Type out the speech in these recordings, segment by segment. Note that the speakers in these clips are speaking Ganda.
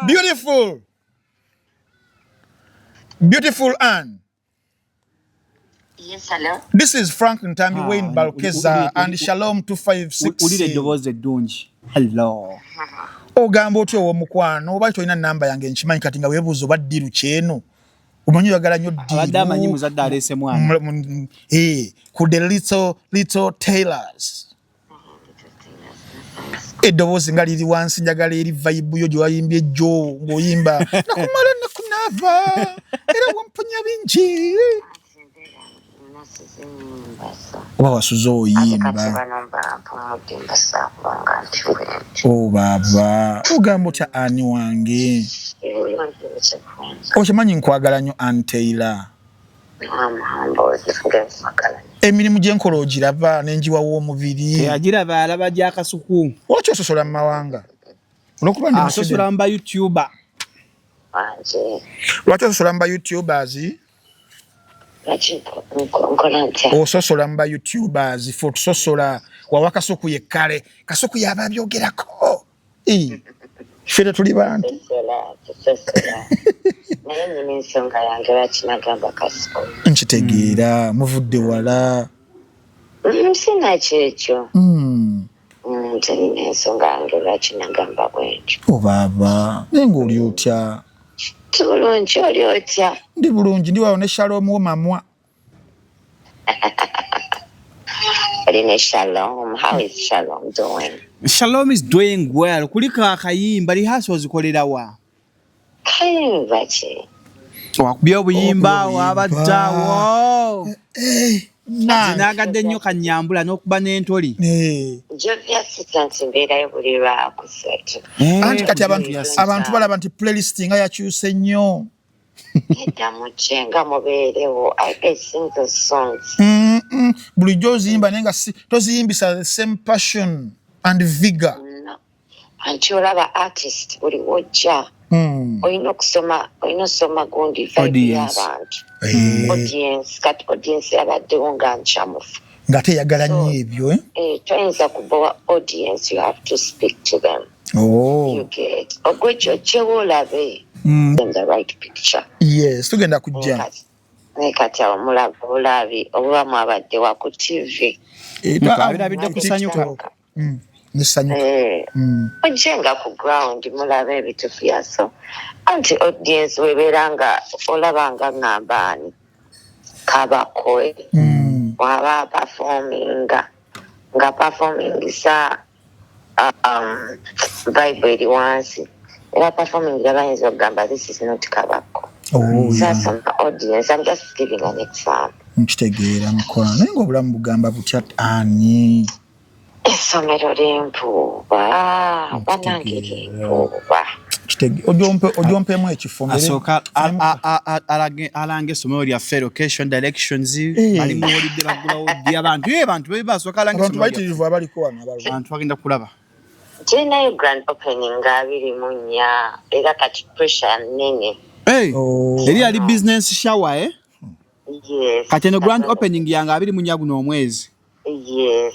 Beautiful. Beautiful Anne. Yes, hello. This is Frank Ntambi Wayne Balkeza and Shalom 256. Ulire doboze dungi. Hello. Ogamba otyo omukwano oba toyina namba yange nkimanyi kati nga weebuuza oba ddiru kyeno. Omanyi oyagala nnyo ddiru. Abadde amanyi muzadde aleese mwana. Ku the little tailors. Eddoboozi nga liri wansi njagala eri vibe yo gye wayimbye jjo ng'oyimba nakumala nakunaava era wamponya bingi. Oba wasuze oyimba. Oh baba ogamba otya ani wange. Okimanyi nkwagala nnyo Anne Taylor. Emirimu gye nkola ogiraba n'enjiwawo omubiri. Agiraba alaba gy'akasuku. Lwaki ososola mu mawanga? Olwokuba ndi asosola mu YouTuber. Lwaki ososola mu YouTubers? Ososola mu YouTubers fo tusosola wawa Kasuku ye kale. Kasuku yaba byogerako. Fere tuli bantu. Nkitegeera muvudde wala. Sina kyekyo. Ntalina ensonga yange lwaki nagamba bwentyo. O baba nenga oli otya? Bulungi oli otya? Ndi bulungi ndi wawo ne Shalom womamwa. Shalom. How is Shalom doing? Shalom is doing well. Kuliko akayimba lihaso zikolera wa. Kayimba ki? Wakubya obuyimba wabaddawo. Zinagadde nnyo kanyambula n'okuba n'entoli. Jovia sitansi mbeerayo buli lwakusatu. Anti kati abantu balaba nti playlist nga yakyuse nnyo. Edda mucenga mubeerewo. I sing those songs. Bulijjo oziyimba naye nga toziyimbisa the same passion and vigor. Anti olaba artist buli wojja. Oyina osoma gundi vibe y'abantu. Audience yabaddewo nga nkyamufu. Nga teyagala nnyo ebyo. Toyinza kubowa audience, you have to speak to them. You get. Ogwekyo kyewo olabe. In the right picture. Yes, tugenda kujja. Kati awo mulabi oba mwabadde wa ku TV. Birabidde kusanyuka. Nisanyuka. Ojenga ku ground mulabe ebitufu yaso. Anti audience webeera nga olaba nga ng'ambaani kabakoe. Waba performing sa vibe eri wansi. Era performing bayinza okugamba this is not kabako. Sasa audience, I'm just giving an example. Nkitegeera mukola naye ng'obulamu bugamba butya ani. Essomero ly'empuuba banange ly'empuuba. Ojompemu ekifo asooka alange essomero lyaffe location directions bali muwulidde bagulawo ddi abantu basooka alange abantu bayitirivu abaliko wano abantu bagenda kulaba. Tulinayo grand opening nga 24 era kati pressure nnene. Eri ali business shower Yes. Kati eno grand opening yange 24 guno omwezi. Yes.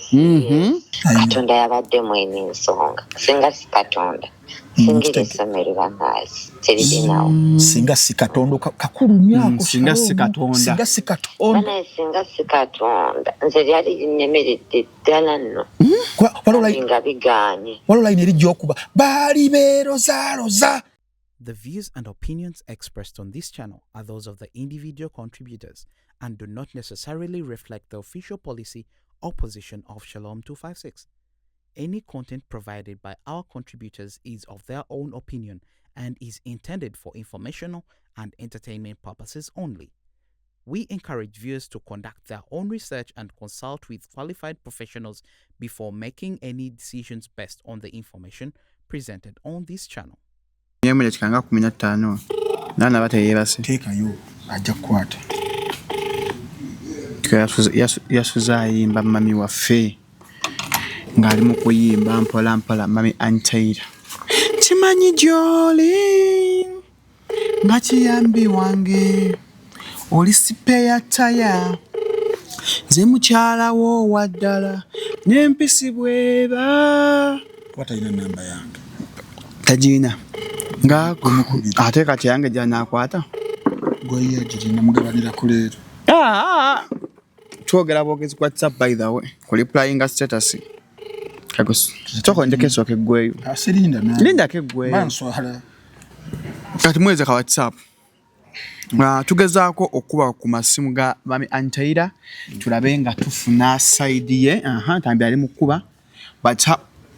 Katonda yabadde mwene ensonga. Singa si Katonda. Singira essomero banaasi. Teribinawo. Singa si Katonda kakulu myako. Singa si Katonda. Singa si Katonda. Nze lyali linnemeredde ddala nno. Nga bigaanye. Walola ine lijja okuba. Baali beerozaaloza. The views and opinions expressed on this channel are those of the individual contributors and do not necessarily reflect the official policy or position of Shalom 256. Any content provided by our contributors is of their own opinion and is intended for informational and entertainment purposes only. We encourage viewers to conduct their own research and consult with qualified professionals before making any decisions based on the information presented on this channel. Yemwe kikanga 15 nana bateyebase teekayo ajja kukwata yasuza ayimba mami waffe ng'ali mu kuyimba mpola mpola mami Anne Taylor kimanyi gy'oli nga kiyambi wange oli sipeya taya nze mukyala wo waddala n'empisi bweba watalina namba yange tajina nga ate kati yange jana akwata goya jirina mugabanira kuleero twogera bwogezi kwa WhatsApp by the way kuli replying status kagos toko ndekeso ke gweyo asirinda na linda ke gweyo manswala kati mweze ka WhatsApp tugezaako okuba ku masimu ga bami Antaira tulabe nga tufuna side ye tambi ali mukuba but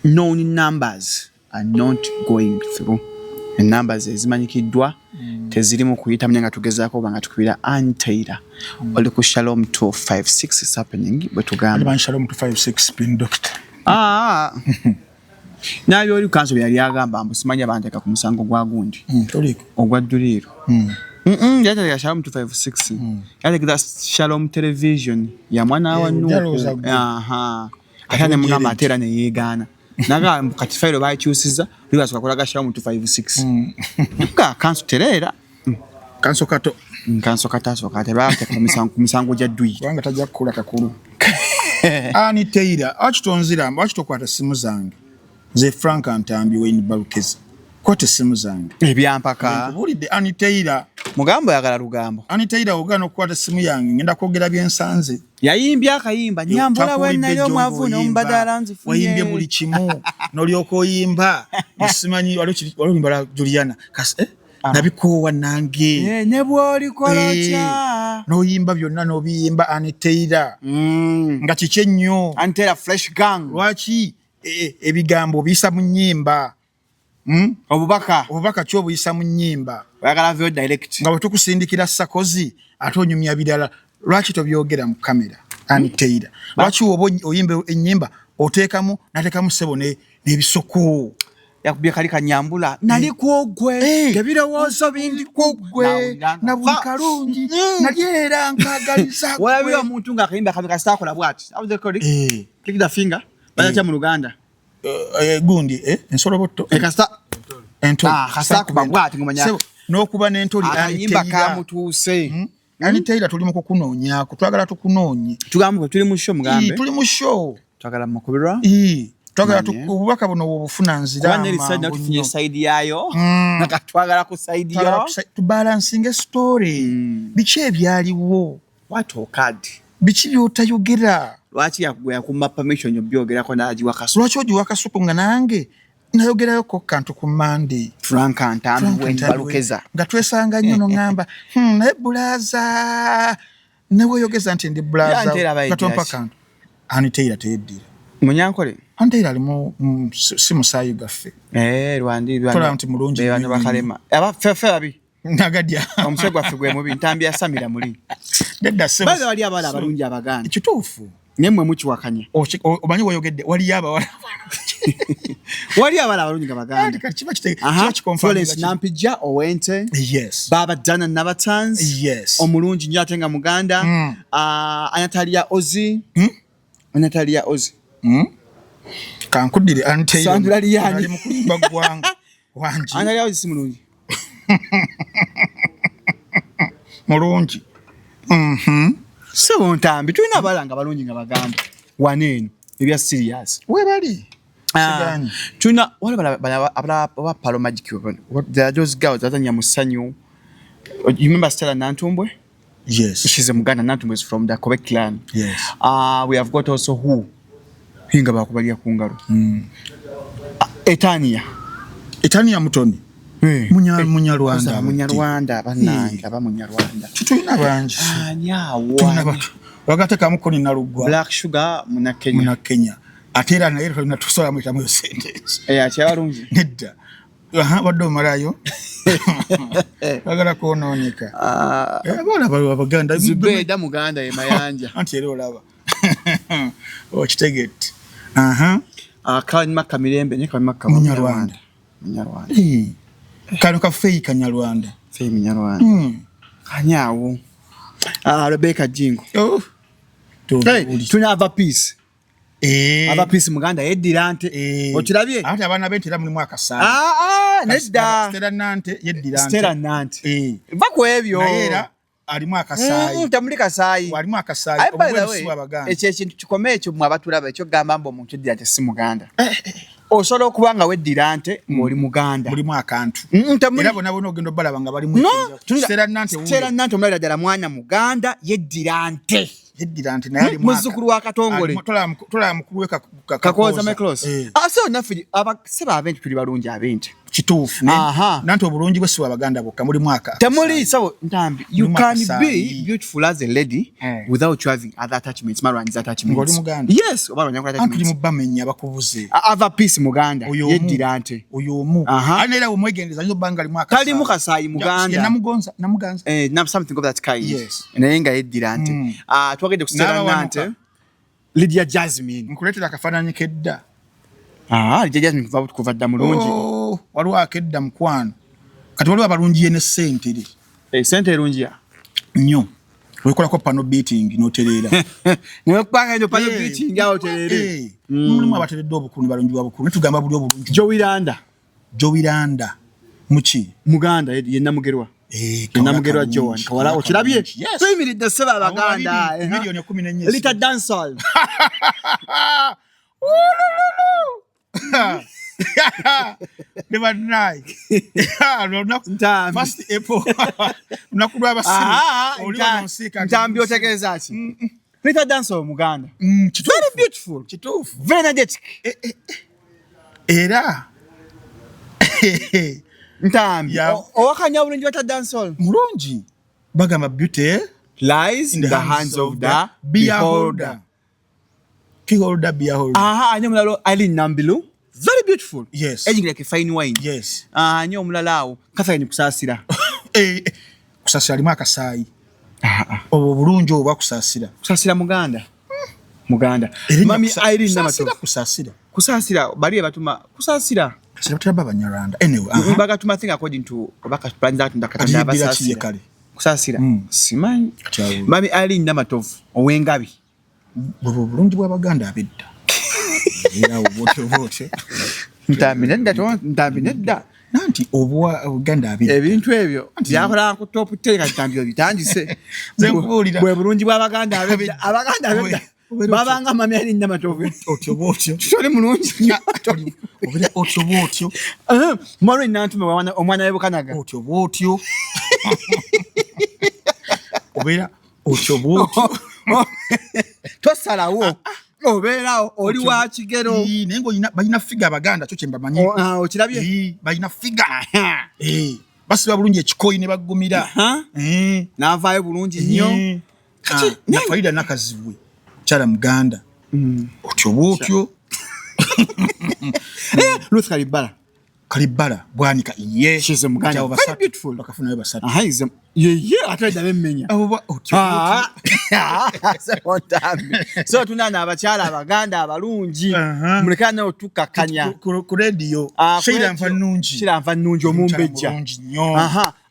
known numbers are not going through and numbers ezimanyikiddwa teziri mu kuyita mnyanga tugezaako banga tukubira Antaira oli ku Shalom 256 is happening bwetugamba Shalom 256 pin doctor nabyo oli kanso byali agamba mbusimanya banteka ku musango gwa gundi toliko ogwa dduliro yata ya Shalom 256 yata kita Shalom television ya mwana wa Nuhu akane mugamba atera ne yegana naga kati file bayikyusiza bibasoka kulaga Shalom 256 ka kanso terera kanso kato kataso kate baateka ku musango gya dduliro wanga tajja kukula kakulu Antaira achitonzira achitokwata simu zange ze Frank Antambi Wayne Balukezi kote simu zange ebyampaka bulide Antaira mugambo yagala lugambo Antaira ogana okukwata simu yange ngenda kwogera byensanze yayimbya akayimba nyambula wennayo mwavu n'ombadala nzifunye wayimbye buli kimu n'olyoko oyimba musimanyi walimbala Juliana kasi nabikowa nange ne bwoli kolocha n'oyimba byonna n'obiyimba Antaira nga kiki nnyo Antaira fresh gang lwaki ebigambo biyisa mu nnyimba obubaka kyo buyisa mu nnyimba oyagala vyo direct nga bwetukusindikira Sakozi ate onyumya birala lwaki tobyogera mu kamera Antaira lwaki oyimba ennyimba oteekamu natekamu ssebo n'ebisoko yakubye kali kanyambula nali kwogwe ebirowoozo bindi kwogwe na buli kalungi nalyera nkagaliza walabira omuntu ng'akayimba kameka sitakola bwati click the finger bayacha mu Luganda gundi ensolobotto ekasta entoli kasta kuba bwati ngomanya n'okuba n'entoli akayimba kamutuuse Antaira tuli mu kukunoonyaako twagala tukunoonye tugambe tuli mu show mugambe tuli mu show twagala mukubirwa twagala obubaka buno obufuna nzira ama side tufunye side yayo nakatwagala ku side yo to balancing a story biki ebyaliwo what occurred biki byotayogera lwaki yakugwa kumma permission yobyogerako naji wakaso lwaki oji wakasuku nga nange nayogerayo ko kantu ku Monday Frank Antambi Wayne Balukeza nga twesanga nnyo no ngamba naye bulaza newe yogeza nti ndi bulaza katompa kantu Antaira teyeddira munyankole Antaira alimu si musayi gaffe rwandi tola nti mulungi bano bakalema aba fefe abi nagadya omusegwa figwe mubi ntambi ya Samira muli dedda sebo baza wali abala abalungi abaganda kituufu nemwe mukiwakanya omanyi wayogedde wali abawala wali abala abalungi abaganda kiba kikonfirm nampija owente yes baba dana nabatanz yes omulungi nnyo atenga muganda Anatalia Ozi Anatalia Ozi kankudire Antaira Sandra Liani ali mukulimba gwanga wanji Anatalia Ozi simulungi mulungi so ntambi tulina abalanga balungi nga baganda waneno ebya serious we bali tuna wale bala Palo Magic they are those girls that are nyamusanyu. You remember Stella Nantumbwe? Yes, she's a Muganda. Nantumbwe is from the Kobe clan. Yes. We have got also who hinga bakubalia kungaro Etania Mutoni Munyarwanda bananga aba Munyarwanda tutulina banji nyawo wagate kamukoni na Lugwa Black Sugar muna Kenya atera na yero na tusola mwita mu sentence akyalungi nedda baddo marayo bagala kuononeka bala Abaganda Zubeda Muganda ye mayanja anti ero laba kitegete Kalima Kamirembe ne Kalima Munyarwanda kano ka fake Kanyarwanda fake Munyarwanda kanyawo Rebecca Jingo tuna ava peace ava peace Muganda yedirante okirabye ate abana betera muri mwaka sana nedda Stella Nante yedirante Stella Nante bako ebyo era ali mwaka sayi tamuli kasayi ali mwaka sayi obwesi Abaganda ekyo ekintu kikomeye ekyo mwabatulaba ekyo gamba mbo omuntu yedirante si Muganda osobola okuba nga weddira nte ng'oli Muganda. Mulimu akantu. Temuli. Era bona ogenda obalaba nga bali mu Stella Nante wuuli. Stella Nante omulala ddala mwana Muganda yeddira nte. Yeddira nte naye ali muzzukulu wa Katongole. Tola mukulu we Kakooza Micros. So naffe abaseba ab'ente tuli balungi ab'ente. Kituufu. Nante obulungi bwe si bw'Abaganda bokka mulimu aka. Temuli so Ntambi. You can be beautiful as a lady without having other attachments. Marwan's attachments. Ng'oli Muganda. Yes. Antuli mu bamenya bakubuze. Ava peace Muganda. Yeddira nte. Oyo omu. Ani era omwegendeza nyo banga limu akasaayi. Talimu kasaayi Muganda. Namugonza. Something of that kind. Yes. Naye nga yeddira nte. Twagedde ku Stella Nante. Lydia Jasmine. Nkuleetera akafaananyi kedda. Lydia Jasmine kuva dda mulungi. Waliwo akedda mukwano. Kati waliwo abalungi ye ne ssente eri. Ssente erungi ya? Nnyo. Wekolako pano beating n'otereera. Newekupanga eno pano beating awo otereere. Mulimu abateredde obukulu balungi bwa bukulu. Netugamba buli obulungi. Jowiranda. Muki? Muganda ye Namugerwa. Namugerwa Joan. Kawala okirabye? Tuyimiridde sseba Abaganda. Milioni 14. Lita dancehall. Never night. First April. Unakudu abasiru. Ntambi otegeeza ki? Lita dancehall Muganda. Very beautiful. Kituufu. Very energetic. Era. Ntambi. Owakanya bulungi wata dancehall. Mulungi. Bagamba beauty lies in the hands of the beholder. Beer holder. Anya mulalo Aileen Nambilu. Very beautiful. Yes. Aging like a fine wine. Yes. Anya mulala awo. Catherine Kusasira. Kusasira limu akasaayi. Obulungi oba kusasira. Kusasira Muganda. Mami Aileen Namatovu. Kusasira bali batuma kusasira. Kusasira Banyarwanda. Anyway. Bagatuma thing according to Obaka plans that ndakatanda abasasira. Kusasira. Simanyi. Mami Aileen Namatovu owengabi. Bulungi bw'Abaganda abedda. Era obote. Ntambi nedda. Nanti Obuganda abedda. Ebintu ebyo byakola ku top 10 kati Ntambi bitandise. Nze nkubuulira. Bwe bulungi bw'Abaganda abedda. Abaganda abedda. Babanga Mami Aileen Namatovu. Otyo. Tuli mulungi. Obera otyo. Maureen Nantume omwana we Bukanaga. Otyo. Obera otyo. Tosalawo obeerawo oli wa kigero naye nga balina figa Abaganda kyo kyembamanyi okirabye balina figa basiba bulungi ekikoyi ne baggumira n'avaayo bulungi nnyo nafaida nakazibwe kyala Muganda otyo Ruth Kalibala bwanika she's a Muganda very beautiful bakafunayo basatu atwedde abemmenya so tunana abakyala Abaganda abalungi mulekana nayo tukakanya ku radio Sheila Nfa Nnungi omumbejja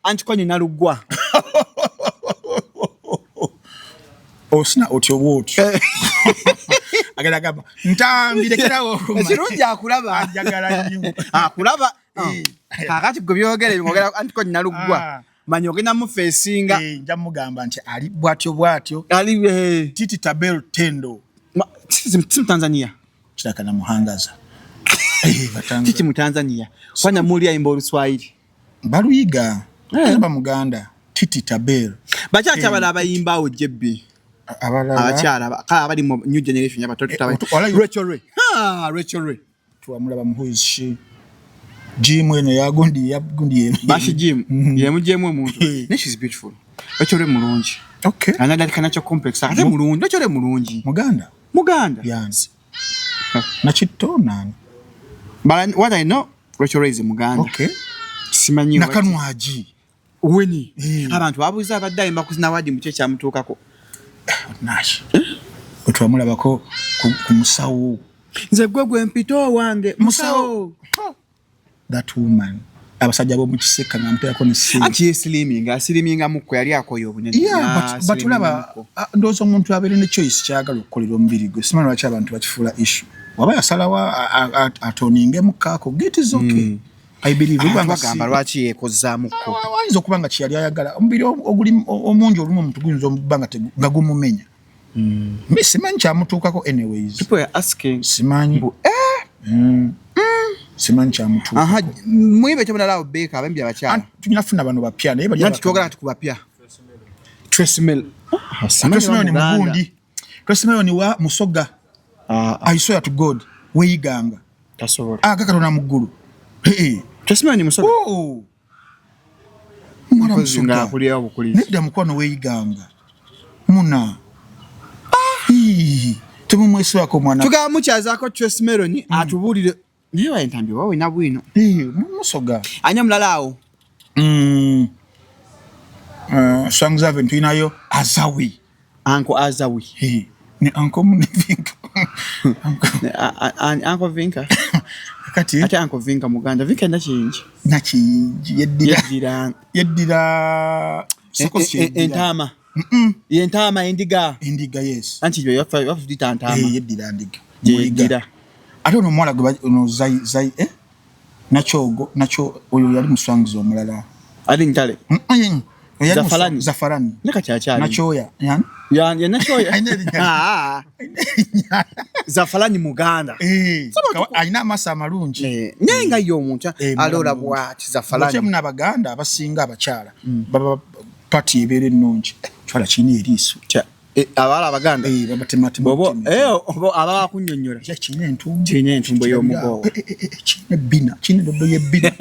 Antikoni Nalugwa osina otyo agala Ntambi lekerawo ekirungi akulaba ajagala nnyo akulaba kakati gwe byogere ngogera Antikoni Nalugwa manyi ogenda mu feesinga nja mugamba nti ali bwatyo ali Titi Tabel Tendo timu Tanzania kiraka na muhangaza Titi mu Tanzania kwana muli ayimba Oluswahili baluyiga aba Muganda Titi Tabel bakyakya bala abayimba awo jebbi abakyala abali mu new generation y'abatoto Rachel Ray tuamulaba mu who is she Jim eno yagundi bashi Jim yemujemu omuntu ne she's beautiful Rachel Ray mulungi okay another kanacho complex ate mulungi Rachel Ray mulungi Muganda yanzi nakitto nani but what I know Rachel Ray is Muganda okay simanyi nakanwaji weni abantu babuza abadde ayimba kuzina wadi mu kye kyamutuukako Nash otwamulabako ku musawo nze gwe mpito wange musawo that woman abasajja bo mu kiseka ngampeyako ne si anti sliminga mukko yali akoyo obunene batulaba ndozo omuntu abere ne choice kyagala okukolera omubiri gwe simanyi lwaki abantu bakifuula issue waba yasalawa atoninge mukako get is okay I believe bagamba lwaki yekozzaamukko wayinza okuba nga kyeyali ayagala omubiri oguli omungi olumu omuntu guyinza okuba nga gumumenya simanyi kyamutuukako anyways people are asking simanyi simanyi kyamutuuka. Aha, muyimbe kyomulalawo Beka abembi abakyala. Tulina funa bano bapya naye bali Nanti twogera ati ku bapya. Tracy Mel. Tracy Mel ni mugundi. Tracy Mel ni wa Musoga. I swear to God weeyiganga. Tasobola. Kakatona mu ggulu. Tracy Mel ni Musoga. Mwana Musoga akulira obukulira. Nedda mukwano weeyiganga. Muna. Temumwesibako mwana. Tugaba mukyazaako Tracy Mel atubuulire. Naye wayentambi wawe na bwino. Musoga. Anya mulala awo. Songs haven't tulinayo Azawi. Uncle Azawi. Ni Uncle Vinka. Uncle Vinka. Kati ate Uncle Vinka muganda Vinka nakiyinji yeddira sokosi entama. Yentama endiga. Endiga yes. Anti yo yafa dita ntama. Yeddira ndiga. Yeddira. Ate ono mwala gwe ono zai nacho oyo yali muswangizo omulala. Ali ntale. Zafarani. Neka chacha. Nachoya. Yani? Ya nachoya. Zafarani muganda. Alina amasa amalungi. Nenga yo omuntu alora bwati Zafarani. Bwe muna abaganda abasinga abakyala. Baba party ebere nnungi. Twala kini eriiso. Abala abaganda. Babatematema. Obo ababa kunnyonnyola. Kine entumbo y'omugogo. Kine dodo y'ebbina.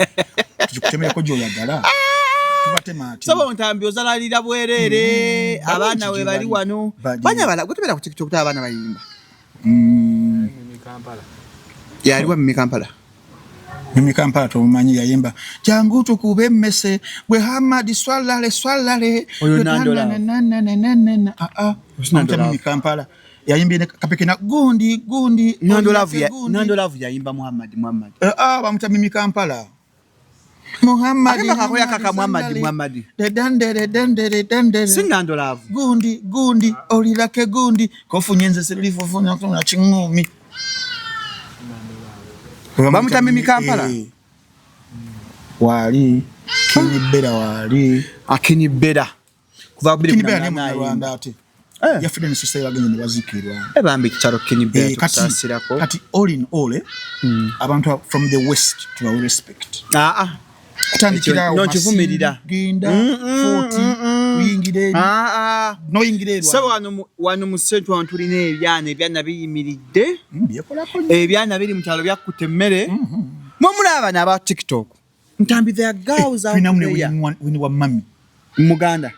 Tujikutemerako gy'oyagala. Sabo ntambi ozalalira bwerere abaana we bali wano banya bala gutubera ku TikTok ta abaana bayimba yali wa Mimi Kampala tomumanyi yayimba jangu tukube mmese gwe Hamadi swalale oyo nandola Mimi Kampala yayimba kapekena gundi nandola yayimba Muhammad bamuta Mimi Kampala Muhammad akakoya kaka Muhammad sinando love gundi olirake gundi kofunyenze serifofuna kuna chingumi bamuta Mimi Kampala wali kinibera wali akinibera kuva bili kuna Rwanda ate yafide ne sisa yagenye ne bazikirwa bambi kitaro kinibera tutasirako kati all in all abantu from the west to our respect kutandikira nonchivumirira ginda 40 yingire no yingire sabo wano mu central antulina ebyana biyimiridde ebyana biri mu kyalo byakutemere mulaba n'aba TikTok ntambi the girls out there wini wa mami muganda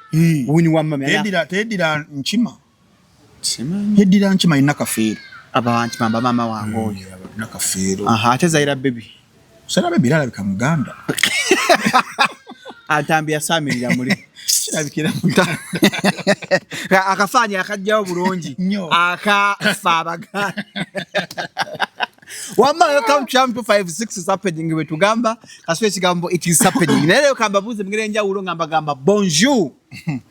wini wa mami tedira nchima ina kafeero abantu mama wange oyo ina kafeero ate zaira baby Sala bebirala bikamuganda. Atambia samirira muri. Kirabikira muganda. Akafanya akajjawo bulungi. Akafa abaganda. Wama welcome to 256 is happening we tugamba kaswe kigambo it is happening. Nere kamba buze mngire njawulo ngamba gamba bonjour.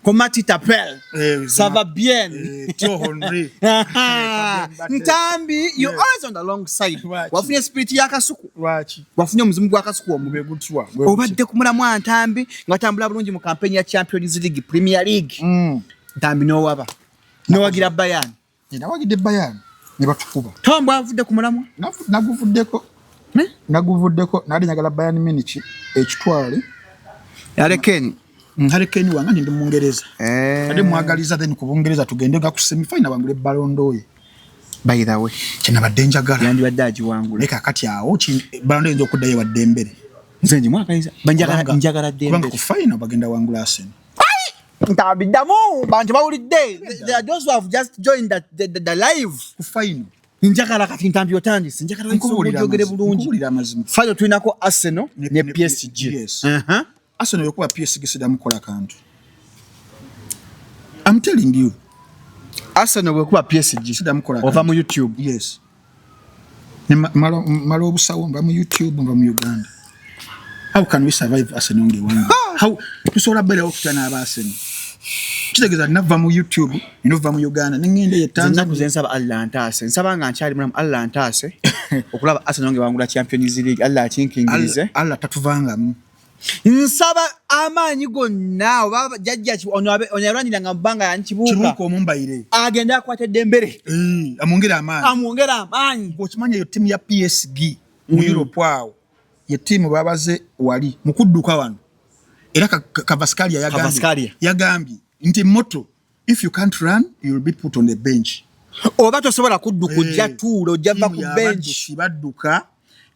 Comment tu t'appelles? Ça va bien. Tio Henry. Ntambi you always on the long side. Wafunye spirit yakasuku. Wafunye muzimu gwakasuku omube gutwa. Obadde kumulamu Ntambi ngatambula bulungi mu campaign ya Champions League Premier League. Ntambi no waba. No wagira Bayern. Wagide Bayern. Ne batukuba. Tombo avudde kumulamu. Naguvuddeko nali nyagala Bayern Munich ekitwale. Yarekeni. Harekeni wanga ndi Mungereza. Ade mwagaliza then ku Bungereza tugende nga ku semi final bangule Ballon d'Or. By the way, kina baddenja gala. Yandi badaji wangu. Leka kati awo Ballon d'Or nzo kuddayo wadde mbere. Nze ndi mwagaliza njagala Dembele. Kubanga ku final bagenda wangula Arsenal. Ntabidamu bantu bawulidde. They are those who have just joined the live ku final. Njagala kati Ntambi otandise njagala nkubulira bulungi. Final tuinako Arsenal ne PSG. Yes. Arsenal yokuba PSG sidamu kola kantu. I'm telling you. Arsenal yokuba PSG sidamu kola kantu. Over mu YouTube. Yes. Ne malo obusawo mba mu YouTube mba mu Uganda. How can we survive Arsenal nge wangu? How tusobola bele okutana aba Arsenal? Kitegeza nava mu YouTube, nova mu Uganda, ningende ye Tanzania kuzensaba Atlantase. Nsabanga nkyali mu Atlantase okulaba Arsenal nge wangula Champions League. Allah achinkingirize. Allah tatuvangamu. Nsaba amaanyi gonna oba jajja onyalanira nga mbanga yankibuuka omumbaire agenda akwatedde mbere amwongera amaanyi bw'okimanyi eyo timu ya PSG mu Europe awo ye timu babaze wali mukudduka wano era Kavaskalia yagambye nti motto if you can't run you will be put on the bench oba tosobola kudduka ojja tuulo ojjava ku bench badduka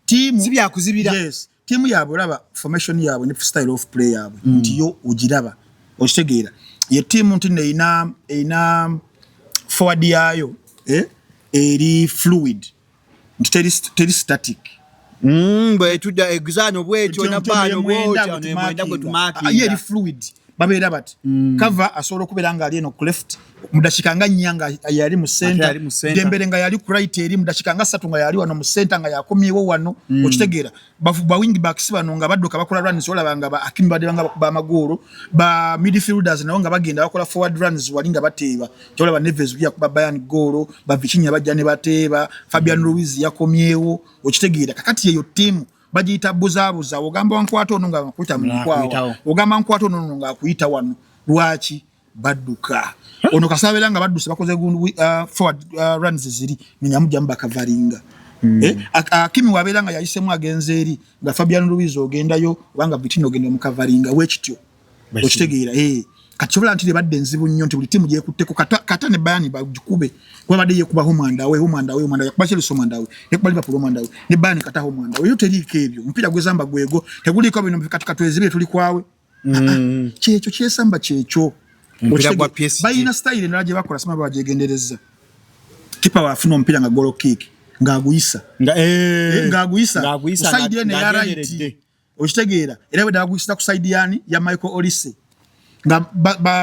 timu sibya kuzibira yes timu yabwe laba formation yabwe ne style of play yabwe nti yo ojiraba okitegeera ye timu nti ina forward yayo eri fluid nti teri static bwe tudda exano bwetyo na bano bwotyo ne mwenda gwe tumakinga eri fluid babeera bati cover asobola okubeera nga ali eno ku left mudashika nga nyanga yali mu center Dembele nga yali ku right eri mudashika nga 3 nga yali wano mu center nga yakomyewo wano okitegeera ba wing backs bano nga badduka bakola runs wala banga ba Hakim bade banga ba magoro ba midfielders nao nga bagenda bakola forward runs wali nga bateeba tola ba Neves bya kuba Bayern goro ba Vichinya bajja ne bateeba Fabian Ruiz yakomyewo okitegeera kakati yeyo team bajita buzabuza ogamba wankwato ono nga bakuita mukwawo ogamba nkwato ono nga akuyita wano lwaki badduka ono kasabela nga badduse bakoze forward runs ziri nyamujja mbakavaringa Kimi wabela nga yayisemu agenze eri nga Fabian Ruiz ogendayo wanga Vitino ogenda mukavaringa wekityo okitegeera kati ntire badde nzibu nnyo nti buli timu gye kutteko kata ne Bayern bagikube kwa badde yekuba homanda yakuba Chelsea homanda we yekuba Liverpool homanda we ne Bayern kata homanda we yote liike ebyo mpira gwezamba gwego teguliko bino kati ezibye tuli kwawe kyekyo kyesamba kyekyo mpira gwa PSG bayina style nalaje bakola sima bajegendereza kipa wafuna ompira nga goal kick ngaguyisa side ne ya right okitegeera era bwe daguyisa ku side yani ya Michael Olise nga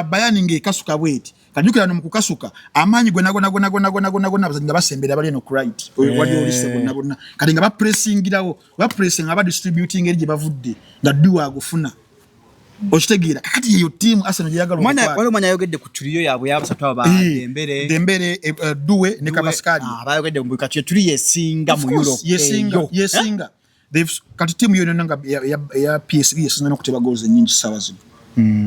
Bayern nge kasuka bweti kadukira no mukukasuka amanyi gwe nagona bazanyi basembera bali no right wali Olise gonna kali nga ba pressingirawo ba pressing aba distributing erije bavudde nga duwa agufuna okitegeera kakati yo team Arsenal yagala wale mwanya yogedde ku tuliyo yabwe yabasatu aba Dembele duwe ne Kavaskali bayogedde mu kati tuli yesinga mu Europe yesinga they've kati team yo nanga ya PSG yesinga no kuteba goals nyingi sawa zino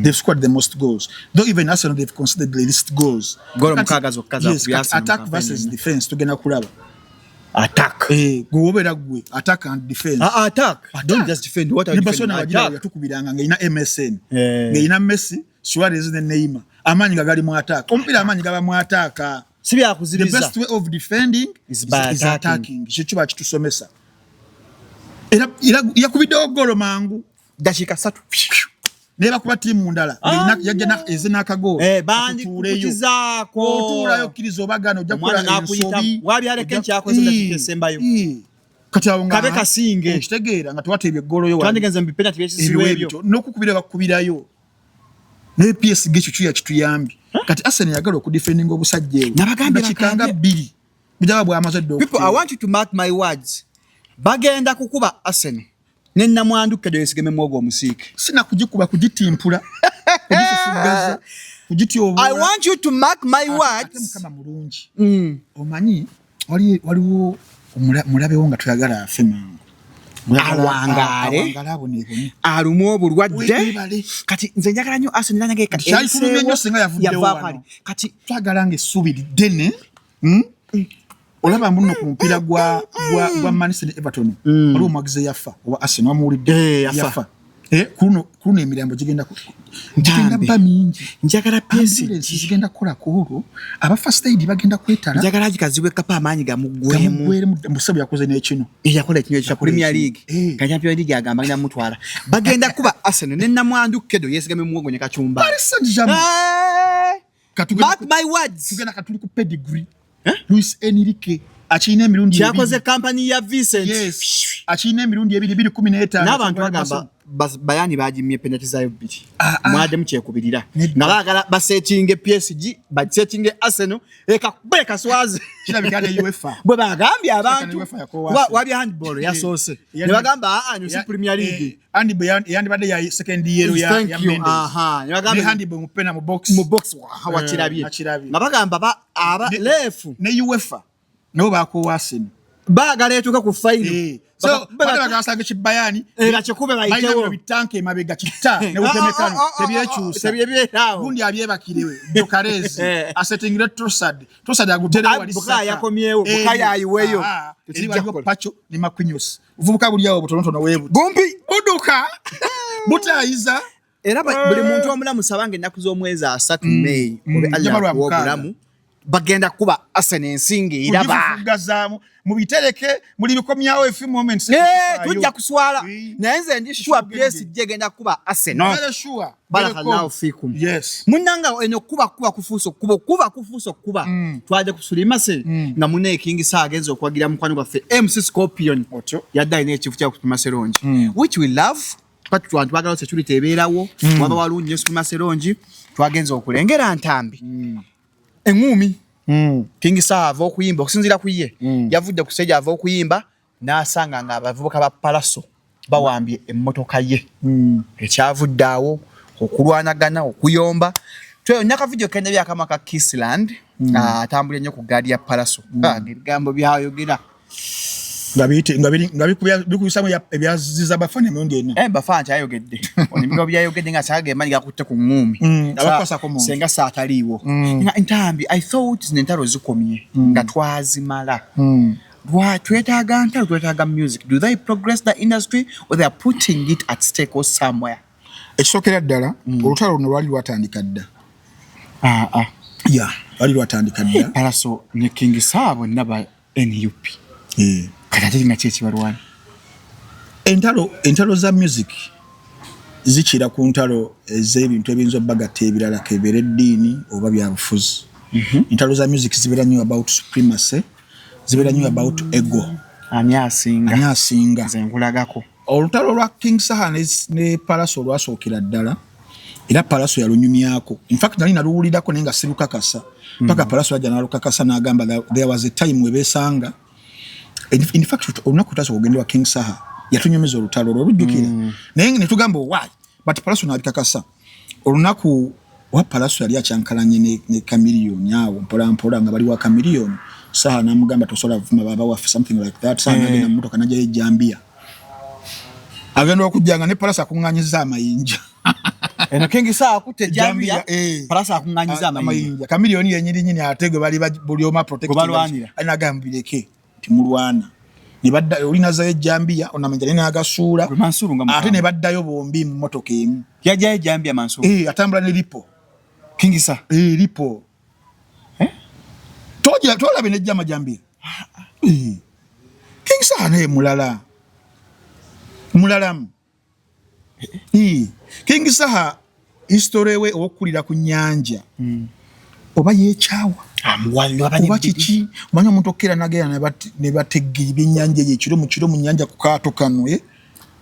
they've scored the most goals though even Arsenal they've conceded the least goals golo mkaga zokaza ku Arsenal attack versus defense tugena kulaba attack gobera gwe attack and defense attack don't just defend what are you defending attack yatukubiranga ngaina MSN ngaina Messi Suarez ne Neymar amanyi gali mu attack ompira amanyi gaba mu attack sibya kuziriza the best way of defending is by attacking kichuba kitusomesa era yakubidde golo mangu dakika 3 neba kuba timu ndala yajja ezina akago bandi kukizaako otulayo kirizo bagano jakula ensobi wali aleke kyakoze dakika sembayo kati awonga kabe kasinge kitegeera nga twatebye golo yo twandigenza mbipena tibyekiziwe ebyo nokukubira bakubirayo ne PSG kichuya kituyambi kati Arsenal yagala okudefending obusajja nabagambye kikanga 2 bijaba bwa amazadde people I want you to mark my words bagenda kukuba Arsenal nenna mwanduke do yesigeme mwogo omusike sina kujikuba kujitimpula kujifugaza kujityobo I want you to mark my words kama mulungi omanyi waliwo mulabe wonga tuyagala afemango awangale alumu obulwadde kati nze njagala nnyo Arsenal nange kati kyali tulumye nnyo singa yavuddewo wano kati twagala ng'essuubi ddene olaba mbuno ku mpira gwa Man City Everton waliwo omwagize yafa oba Arsenal wamuwulidde yafa kuno emirambo gigenda ba mingi njagala PSG zigenda kukola kuhulu aba first aid bagenda kwetala njagala gikaziwe kapa amaanyi gamugwemu musabu yakoze n'ekino yakola ekino kya Premier League ka Champions League agamba ngina mutwala bagenda kuba Arsenal ne namwandu kedo yesigame muwogo ne kachumba Paris Saint-Germain mark my words tugenda katuli ku pedigree Luis Enrique achine emirundi yakoze company ya Vincent achine emirundi 215 n'abantu bagamba Bayani bajimye penalty zayo 2 mwade mkyekubirira nabagala basetinge PSG basetinge Arsenal ekakubeka swazi kirabikane UEFA bwe bagambye abantu wabi handball yasose ne bagamba no si Premier League yandi bade ya second year ya Mendes ne bagamba handball mupena mu box wakirabye nabagamba aba lefu ne UEFA no bako Arsenal baagala etuuka ku fayiro so bagasa kibayani era kikube bayitewo bitanke mabega kitta ne utemekano tebyekyusa gundi abyebakirewe dokarezi asetting retrosad tosad agutere wali buka yakomyewo buka yayiweyo tujako pacho ni makunyos uvubuka buli yawo butonotono webu gumpi uduka butayiza era buli muntu omulamu sabange naku z'omwezi 3 May obe Allah wobulamu bagenda kuba Arsenal ensinge iraba gazamu mubitereke muri bikomyawo a few moments tujja kuswala nayenze ndi sure place jegenda kuba Arsenal sure barakallahu fikum yes munanga eno kuba kufuso kuba twaje kusulima se nga mune King Sagenzo kwagira mukwano gwa MC Scorpion yadda ine chifu kya kupima seronji which we love but twagala security eberawo waba walunye kupima seronji twagenza okulengera ntambi engumi King Sava okuyimba okusinzira kuye yavudde ku stage ava okuyimba nasanga nga abavubuka ba Palaso bawambye emmotoka ye ekyavuddawo okulwanagana okuyomba twe nyaka video kende bya kama ka Kissland atambule nnyo ku gaadi ya Palaso ebigambo byayogera ngabikubisamu ebyaziza bafane mwongena bafana kyayogedde onimigo byayogedde nga kyage manyiga kutte ku ngumi abakosa ko senga saataliwo nga entambi I thought nentalo zikomye nga twazimala twetaaga ntalo twetaaga music. Do they progress the industry or they are putting it at stake or somewhere? Ekisokera ddala olutalo luno lwali lwatandika dda lwali lwatandika dda Palaso ne King Sabo naba NUP katati nga chechi barwana entalo za music zichira ku ntalo ez'ebintu ebinzo bagate ebirala kebere eddiini oba byabufuzi entalo za music zibera nnyo about supremacy zibera nnyo about ego anyasinga zenkulagako olutalo lwa King Saha ne Palaso lwasookera ddala era Palaso yalunyumyako in fact nali naluwulirako nenga sirukakasa paka Palaso ajja nalukakasa n'agamba there was a time webesanga in fact olunaku taso ogende wa King Saha yatunyumiza olutalo olujjukira naye ne tugamba why but Palaso nabikakasa olunaku wa Palaso yali acyankalanye ne Chameleone yawo mpola nga bali wa Chameleone Saha namugamba tosola vuma baba wa something like that Saha nagenda mmotoka najja ejambia agenda okujjanga ne Palaso akunganyiza amayinja eno King Saha akutte jambia Palaso akunganyiza amayinja Chameleone yenyiri nyini atego bali buli oma protective anagambireke timulwana nibadda olina za ejambia onamanja nene agasuula Mansuru nga ate ne baddayo bombi mu motoka emu yaja ejambia Mansuru atambula ne lipo King Saha lipo tola bene jama jambia King Saha ne mulala King Saha history we okulira ku nyanja oba yechawa oba kiki manya omuntu okera nagera ne bategi binyanja yekiro mu nyanja ku kaato kanwe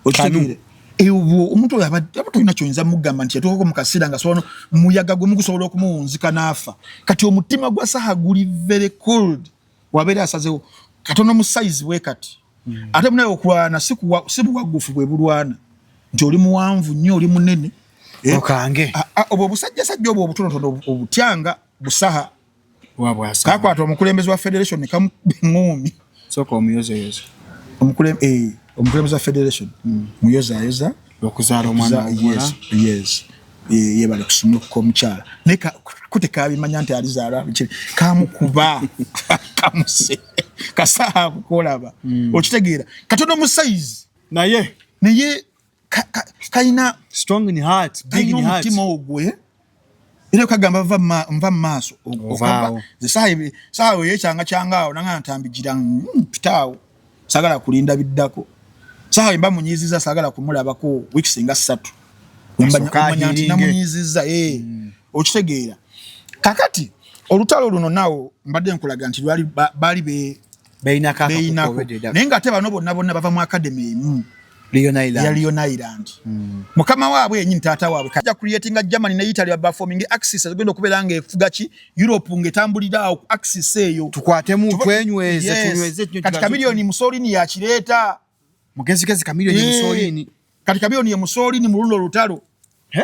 okitegere ewo omuntu abatoyina kyonza mugamba nti yatoko mu kasira nga sono muyaga gwe mugusobola okumuwunzika nafa kati omutima gwa Saha guli very cold wabere asazewo katono mu size we kati ate munayo okulwana sibu wagufu bwe bulwana nti oli muwanvu nnyo oli munene okange obwo busajja sajja obwo obutonotono obutyanga busaha wabwasa kakwata omukulembeze wa federation ne kamungumi soko omuyozeyoze omukulembeze wa federation muyozayoza okuzaala omwana yes yebale kusumula ko omukyala neka kuteka bimanya nti alizaala kamukuba kamuse Kasaha kukolaba okitegeera katono mu size naye kaina strong in heart big in heart timo ogwe ile kagamba mva maso okava Saha yekyanga kyangaawo nanga ntambigira pitawo sagala kulinda biddako Saha imba munyiziza sagala kumulabako weeks nga 3 mbanya nti namunyiziza okitegeera kakati olutalo luno nawo mbadde nkulaga nti bali beinako nenga ate bano bonna bava mu academy emu Leon Island mukama waabwe yenyini taata waabwe kajja creating a Germany na Italy performing axis agenda okubeera nga efugachi Europe ngetambulira axis eyo tukwatemu tunyweze kati Chameleone Mussolini yakireta mugezi Chameleone Mussolini kati Chameleone ye Mussolini mu luno lutalo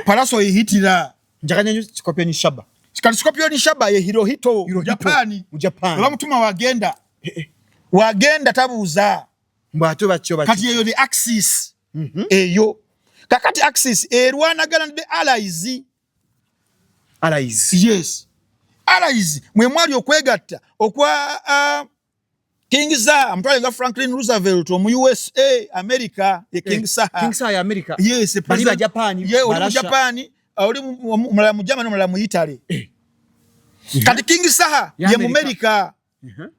Palaso ehitira njakanya Scorpion Shaba kati Scorpion Shaba ye Hirohito mu Japan Japan oba mutuma wagenda wagenda tabuuza mbwato bakyo kati eyo the Axis eyo kakati Axis erwanagana ne allies yes allies mwe mwali okwegatta okwa King Saha amutwale nga Franklin Roosevelt mu USA America ye King Saha ya America yes president Japan ye Japan oli mulala mu Germany mulala mu Italy kati King Saha ye mu America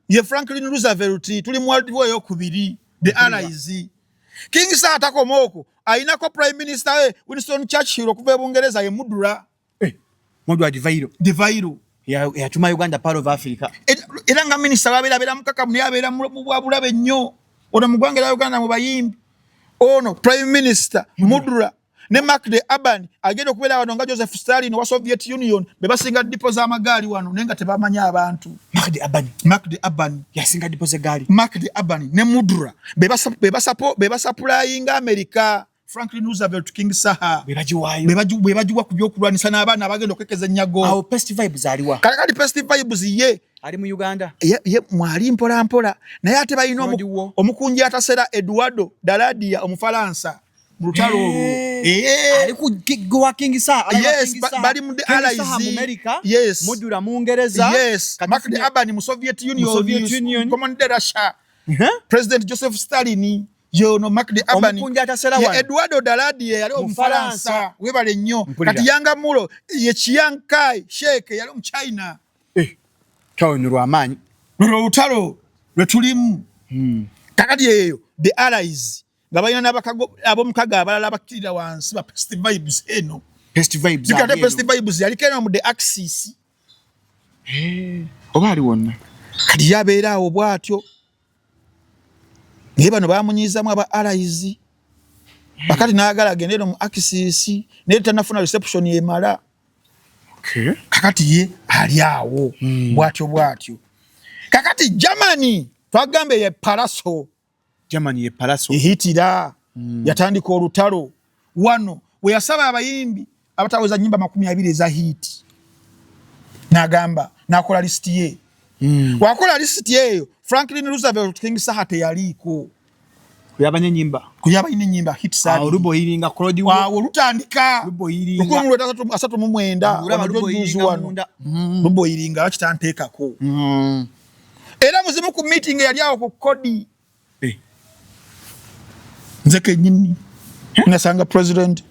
ye Franklin Roosevelt tuli mu World War yokubiri the allies King Saha takomoko ainako prime minister Winston Churchill okuva Bungereza ye Mudura Mudura Divairo ya tuma Uganda part of Africa era nga minister abera mukaka mu yabera mu bwabulabe nnyo ono mugwangera Uganda mu bayimbi ono prime minister Mudura ne Mark de Aban agenda okubera wano nga Joseph Stalin wa Soviet Union bebasinga dipo za magali wano nenga tebamanya abantu Mark de Aban yasinga dipo ze gali Mark de Aban ne Mudura beba supplying America Franklin Roosevelt King Saha bebajiwa ku byokulwanisa n'abaana abagenda okekeza nyago awo Pest Vibes aliwa kali Pest Vibes ye ali mu Uganda ye mwali mpola naye ate balina omukunji atasera Eduardo Daladia omufalansa brutalo ali ku gwa King Saha yes bali mu allies America yes Mudura mu Ngereza yes Mark de Aban mu Soviet Union commander Russia President Joseph Stalin Yono Mark de Aban ye Eduardo Daladia yali omufalansa webale nnyo kati Yanga Mulo ye Chiang Kai Shek yali mu China tawo rwamanyi lutalo lwetulimu kakati eyo the allies ngabayina nabakago abomukaga abalala bakirira wansi ba Pest Vibes eno Pest Vibes zikate Pest Vibes yali kena mu the Axis oba ali wonna kati yabeera awo bwatyo Bano bamunyizamu aba allies bakati naagala agendera mu Axis ne tanafuna reception yemala kakati ye ali awo bwatyo kakati Germany twagambe ye Palaso ehitira yatandika olutalo wano we yasaba abayimbi abataweza nyimba 20 eza hit nagamba nakola list ye wakola list yeyo Franklin Roosevelt King Saha teyaliko kuyabanye nyimba hit sadi rubo hiringa Claude wa lutandika rubo hiringa uko mu asatu mu mwenda rubo hiringa akitantekako era muzimu ku meeting yali awo ku kodi nzeke nyini nasanga president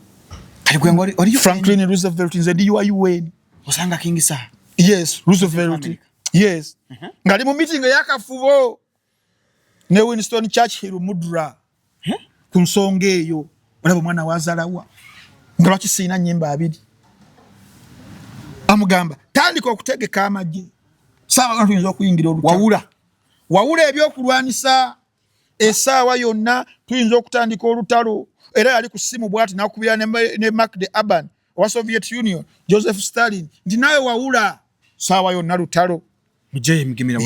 Franklin Roosevelt nze ndi UN osanga King Saha yes Roosevelt yes ngali mu meeting yakafubo ne Winston Churchill Mudura kunsonga eyo olabo mwana wazalawa ngalo kisina nyimba abiri amugamba tandika okutegeka amaje sawa kantu nzo kuyingira olutalo wawula ebyokulwanisa esawa yonna tuyinza okutandika olutalo era yali ku simu bwati nakubira ne Mark de Aban wa Soviet Union Joseph Stalin ndi nawe wawula sawa yonna lutalo mujeye mgimira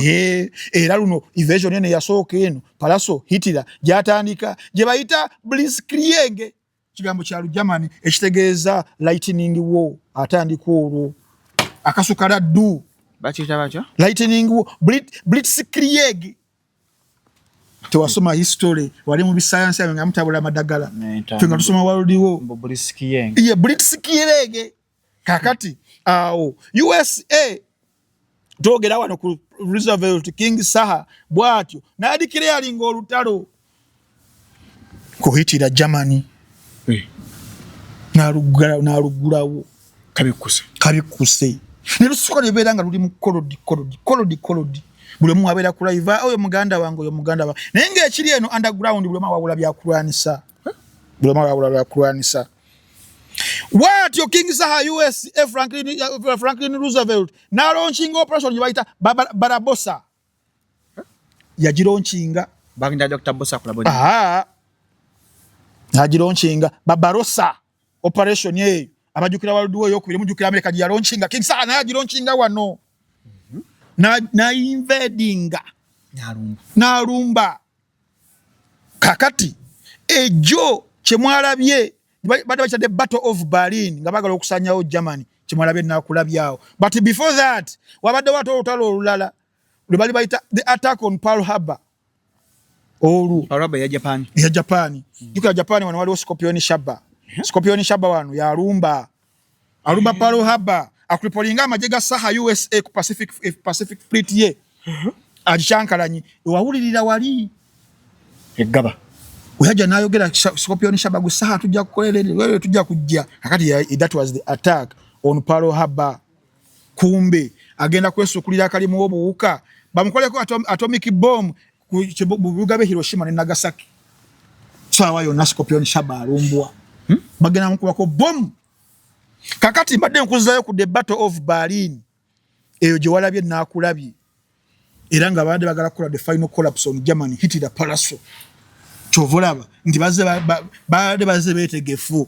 era luno invasion ene yasooka eno Palaso Hitler jatandika je bayita Blitzkrieg kigambo kya Germany ekitegeeza lightning war atandika olwo akasukala du bachita bacha lightning war Blitzkrieg tuwasoma history wali mu science ya mutabula madagala tunga tusoma world war Blitzkrieg Blitzkrieg kakati awo USA dogera wano ku Roosevelt King Saha bwatyo nadikire alingo olutalo kuhitira Germany narugulawo kabikuse nirusuko nebera nga luli mu kolodi bulemu abera ku live oyo muganda wange nenge ekiri eno underground bulemu wabula bya kulwanisa watyo King Saha US Franklin Roosevelt na launching operation yibaita Barbarossa yajironchinga baginda Dr. Bossa kulabodi yajironchinga Barbarossa operation yeyo abajukira waluduwo yokubiri mujukira America yaronchinga King Saha na yajironchinga wano na invadinga narumba kakati ejo chemwalabye bada the Battle of Berlin ngabagala okusanyawo Germany chimwalabye nakulabyawo but before that wabadde wato olutalo olulala lubali baita the attack on Pearl Harbor olu Araba ya Japan juka Japan wano waliwo Scorpion Shaba wano ya alumba Pearl Harbor akulipolinga amajega saha USA ku Pacific Fleet ye ajishankalanyi wawulirira wali egaba uyaja nayogera Scorpion Shaba gusaha tujja kukolera wewe tujja kujja akati that was the attack on Pearl Harbor kumbe agenda kwesukulira kalimu obuuka bamukoleko atomic bomb ku bugabe Hiroshima ne Nagasaki sawa yo na Scorpion Shaba alumbwa bagenda mukubako bomb kakati mbadde nkuzayo ku the Battle of Berlin eyo gye walabye nakulabye era nga baade bagala kola the final collapse on Germany Hitler Palace chovolaba ndi baze betegefu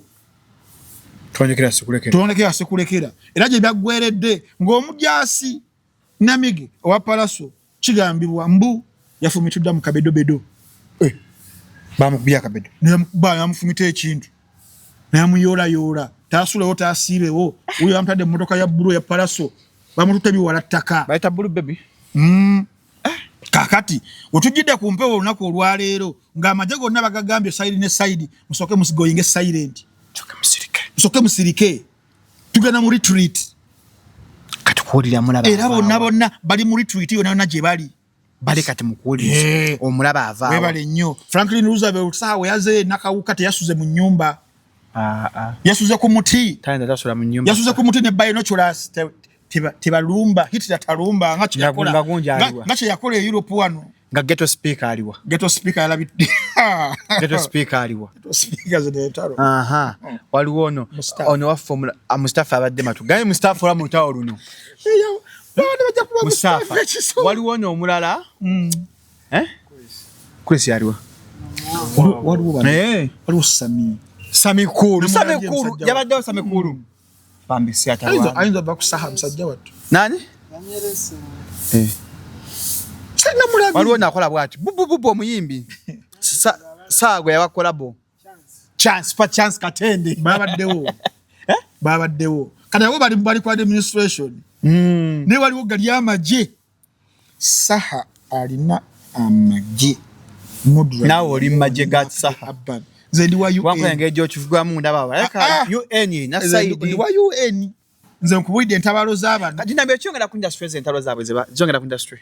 tuonekera sekulekera era gye byagweredde ng'omujasi Namigi owa Palace kigambibwa mbu yafumitudda mu kabedobedo bamukubya kabedo yamufumita ekintu namuyola tasulewo tasiibewo uyo amtadde mu motoka ya bbulu ya Palace bamututte biwala ttaka bayita blue baby kakati otujjidde ku mpewo olunaku olwaleero ng'amagye gonna bagagambye side ne side musoke musigoyinge silent musoke musirike tugenda mu retreat kati kuwulira mulaba era bonna bali mu retreat yonna gye bali kati mukuwuliriza omulaba avaawo webale nnyo Franklin Roosevelt saawe yaze nakawuka teyasuze mu nnyumba yasuze ku muti yasuze ku muti ne binoculars tebalumba Hitler talumba nga kye yakola e Europe wano nga ghetto speaker aliwa yalabidde ghetto speaker aliwa zetalo waliwo ono waffe Mustafa abadde matu gaye Mustafa ola mutawo luno Mustafa waliwo ono omulala Chris aliwa waliwo Samikulu yabaddewo Samikulu bambisi atalwa ayinza bakusaha musajja wattu nani waliwo nakola bwati bububu omuyimbi saagwe yabakolabo chance katende babaddewo kati abo bali ku administration ne waliwo gali amagye saha alina amagye nawe oli mumagye ga saha nze ndi wa UN wankuyanga gyokivugwamu ndaba UN na saidi ndi wa UN nze nkubulidde entabalo z'abantu kati nabyo kyongera ku industry entalo zaabwe zongera ku industry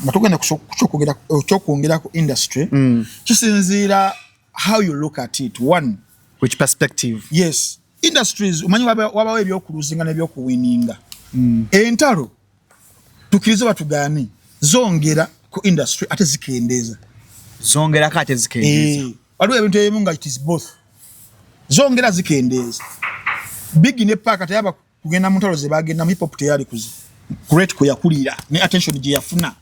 matugenda kukyokongera ku industry kisinziira how you look at it one which perspective yes industries umanyi wabawo ebyokuluzinga n'ebyokuwininga entalo tukirize batugaane zongera ku industry ate zikendeeza zongera kate zikendeeza waliwo ebintu ebimu nga it is both zongera zikendeeza big ne paaka teyaba kugenda mu ntalo ze bagenda mu hip hop teyali great kuyakulira ne attention gye yafuna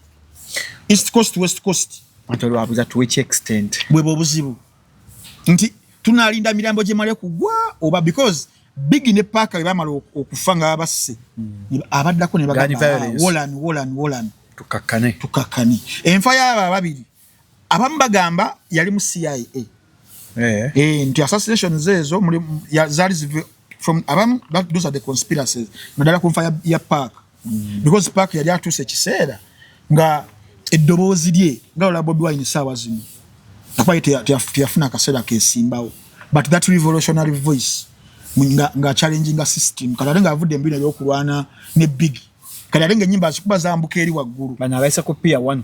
east coast west coast antolo abuza to which extent bwebo obuzibu nti tunalinda mirambo gye male kugwa oba because big ne paaka bamala okufa nga abasse abaddako ne bagamba Wolan tukakkane enfa y'aba babiri abamu bagamba yali mu CIA nti assassinations ezo zali from abamu those are the conspiracies nadala ku nfa ya Park because Park yali atuse kiseera nga eddoboozi lye nga olaba Bodwine saawa zino akwaye teyafuna akaseera kesimbawo but that revolutionary voice nga challenging a system kala nga avudde mbina y'okulwana ne big kala nga nyimba zikuba zambuka eri waggulu bana abaisa ku pia 1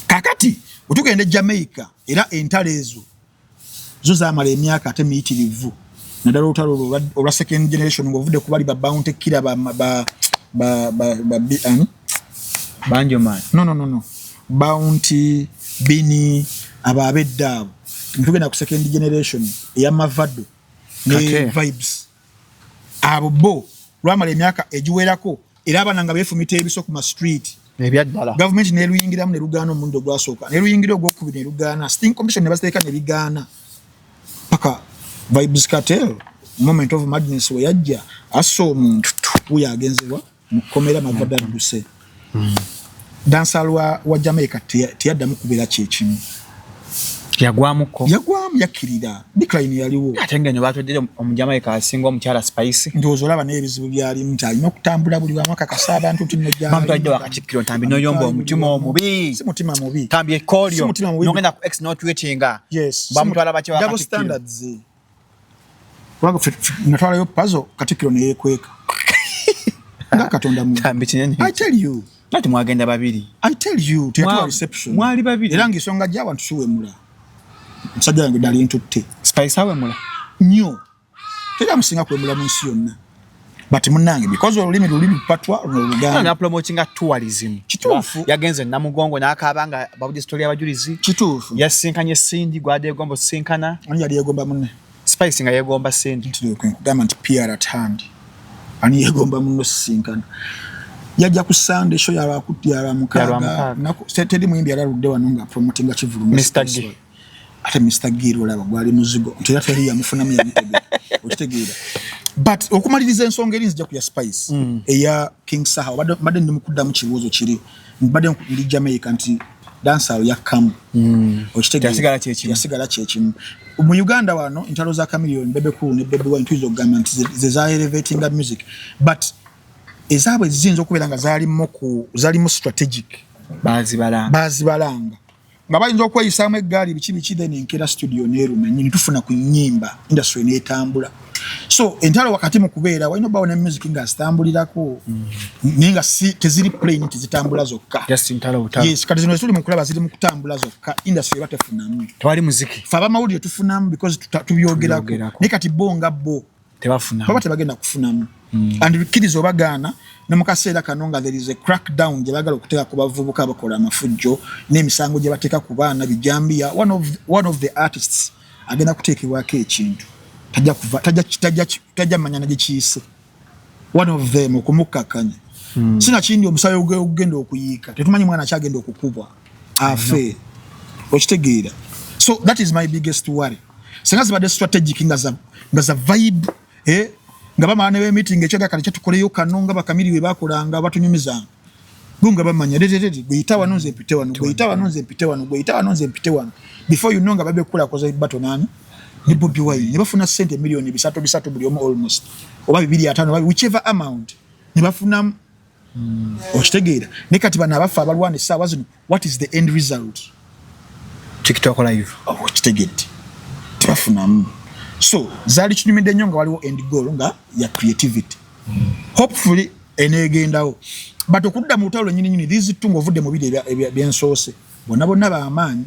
kakati otugende Jamaica era entalo ezo zo zamala emyaka ate miyitirivu nadala olutalo olwa second generation ng'ovudde ku bali ba bounty killer banjo man no bounty bini ababedda abo ntugenda ku second generation eya Mavado ne vibes abo bo lwamala emyaka egiwerako era abananga befumita ebiso ku ma street ebyaddala government ne luyingiramu ne lugaana omundo gwasooka ne luyingira ogwokubiri ne lugaana sting commission ne basteeka ne bigaana paka vibes cartel moment of madness we yajja assa omuntu uyo agenzebwa mu kkomera Mavado adduse dansal wa Jamaica teyaddamu kubeera kyekimu yagwamuko yakirira decline yaliwo ate nga nyo batodde omujamaika asinga omukyala Spice ndozo olaba n'ebizibu byali mutali n'okutambula buli wamu akakasa abantu tinojja bamutadde wakatikkiro ntambi noyomba omutima omubi si mutima mubi tambi ekolyo nogenda ku x not twetinga bamutwala bakye double standards wanga natwalayo puzzle katikkiro ne yekweka nga katonda mu tambi kinyenye I tell you nati mwagenda babiri I tell you teatwa reception mwali babiri era ngisonga gya abantu suwemula musajja yange dali ntutte Spice awemula nnyo tera musinga kwemula mu nsi yonna but munange because olulimi patwa oluganda na promotinga tourism kituufu yagenze namugongo n'akabanga babudi story abajulizi kituufu yasinkanye Cindy gwade gombo sinkana ani yali yegomba munne Spice nga yegomba Cindy diamond PR at hand ani yegomba munno sinkana yajja ku Sunday show ya bakuti ya mukaga nako setedi muyimbi alaludde wano nga promotinga kivulungu Mr. G ate Mr. Giro laba gwali muzigo ntera teri ya mufuna mu yabitegera okitegeera but okumaliriza ensonga eri nzija kuya Spice eya King Saha bade ndi mukudda mu kibuuzo kiri bade ndi Jamaica nti dancer ya kam okitegeera yasigala kyekimu mu Uganda wano intalo za Chameleone Bebe Cool ne Bebe Wine twizo government ze elevating music but ezabwe zizinzo okubeera nga zalimu strategic bazi balanga nga bayinza okweyisaamu eggaali biki then enkera studio neeruma nyini tufuna ku nnyimba industry neetambula so entalo wakati mu kubeera walina obbawo ne music nga zitambulirako naye nga teziri plain tezitambula zokka yes kati zino zituli mu kulaba ziri mu kutambula zokka industry eba tefunamu tewali muziki fe abamawulire tufunamu because tubyogerako naye kati bo nga bo baba tebagenda kufunamu and bikiriza obagaana ne mu kaseera kano nga there is a crackdown gye bagala okuteeka ku bavubuka abakola amafujjo n'emisango gye bateeka ku baana bijambia one of the artists agenda kuteekebwako ekintu tajja manya nagye kiyise one of them okumukkakanya sina kindi omusayi ogenda okuyiika tetumanyi mwana kyagenda okukubwa afe okitegeera so that is my biggest worry senga zibadde strategic nga za vibe nga bamaana be meeting ekyaga kale kyatukoleyo kanonga bakamiriwe bakolanga batunyumizanga bunga bamanya guyita wanonze mpite wano guyita wanonze mpite wano guyita wanonze mpite wano before you know nga babe kula koza bato nani ni Bobi Wine ne bafuna sente milioni bisatu buli omu almost oba 250 whichever amount ne bafuna okitegeera ne kati bana abafa abalwana sawa zino what is the end result TikTok live okitegeera tebafuna so zali kinyumidde nnyo nga waliwo end goal nga ya creativity hopefully eneegendawo but okudda mu lutalo nyini these two ovudde mu bide byensoose bonna bamaanyi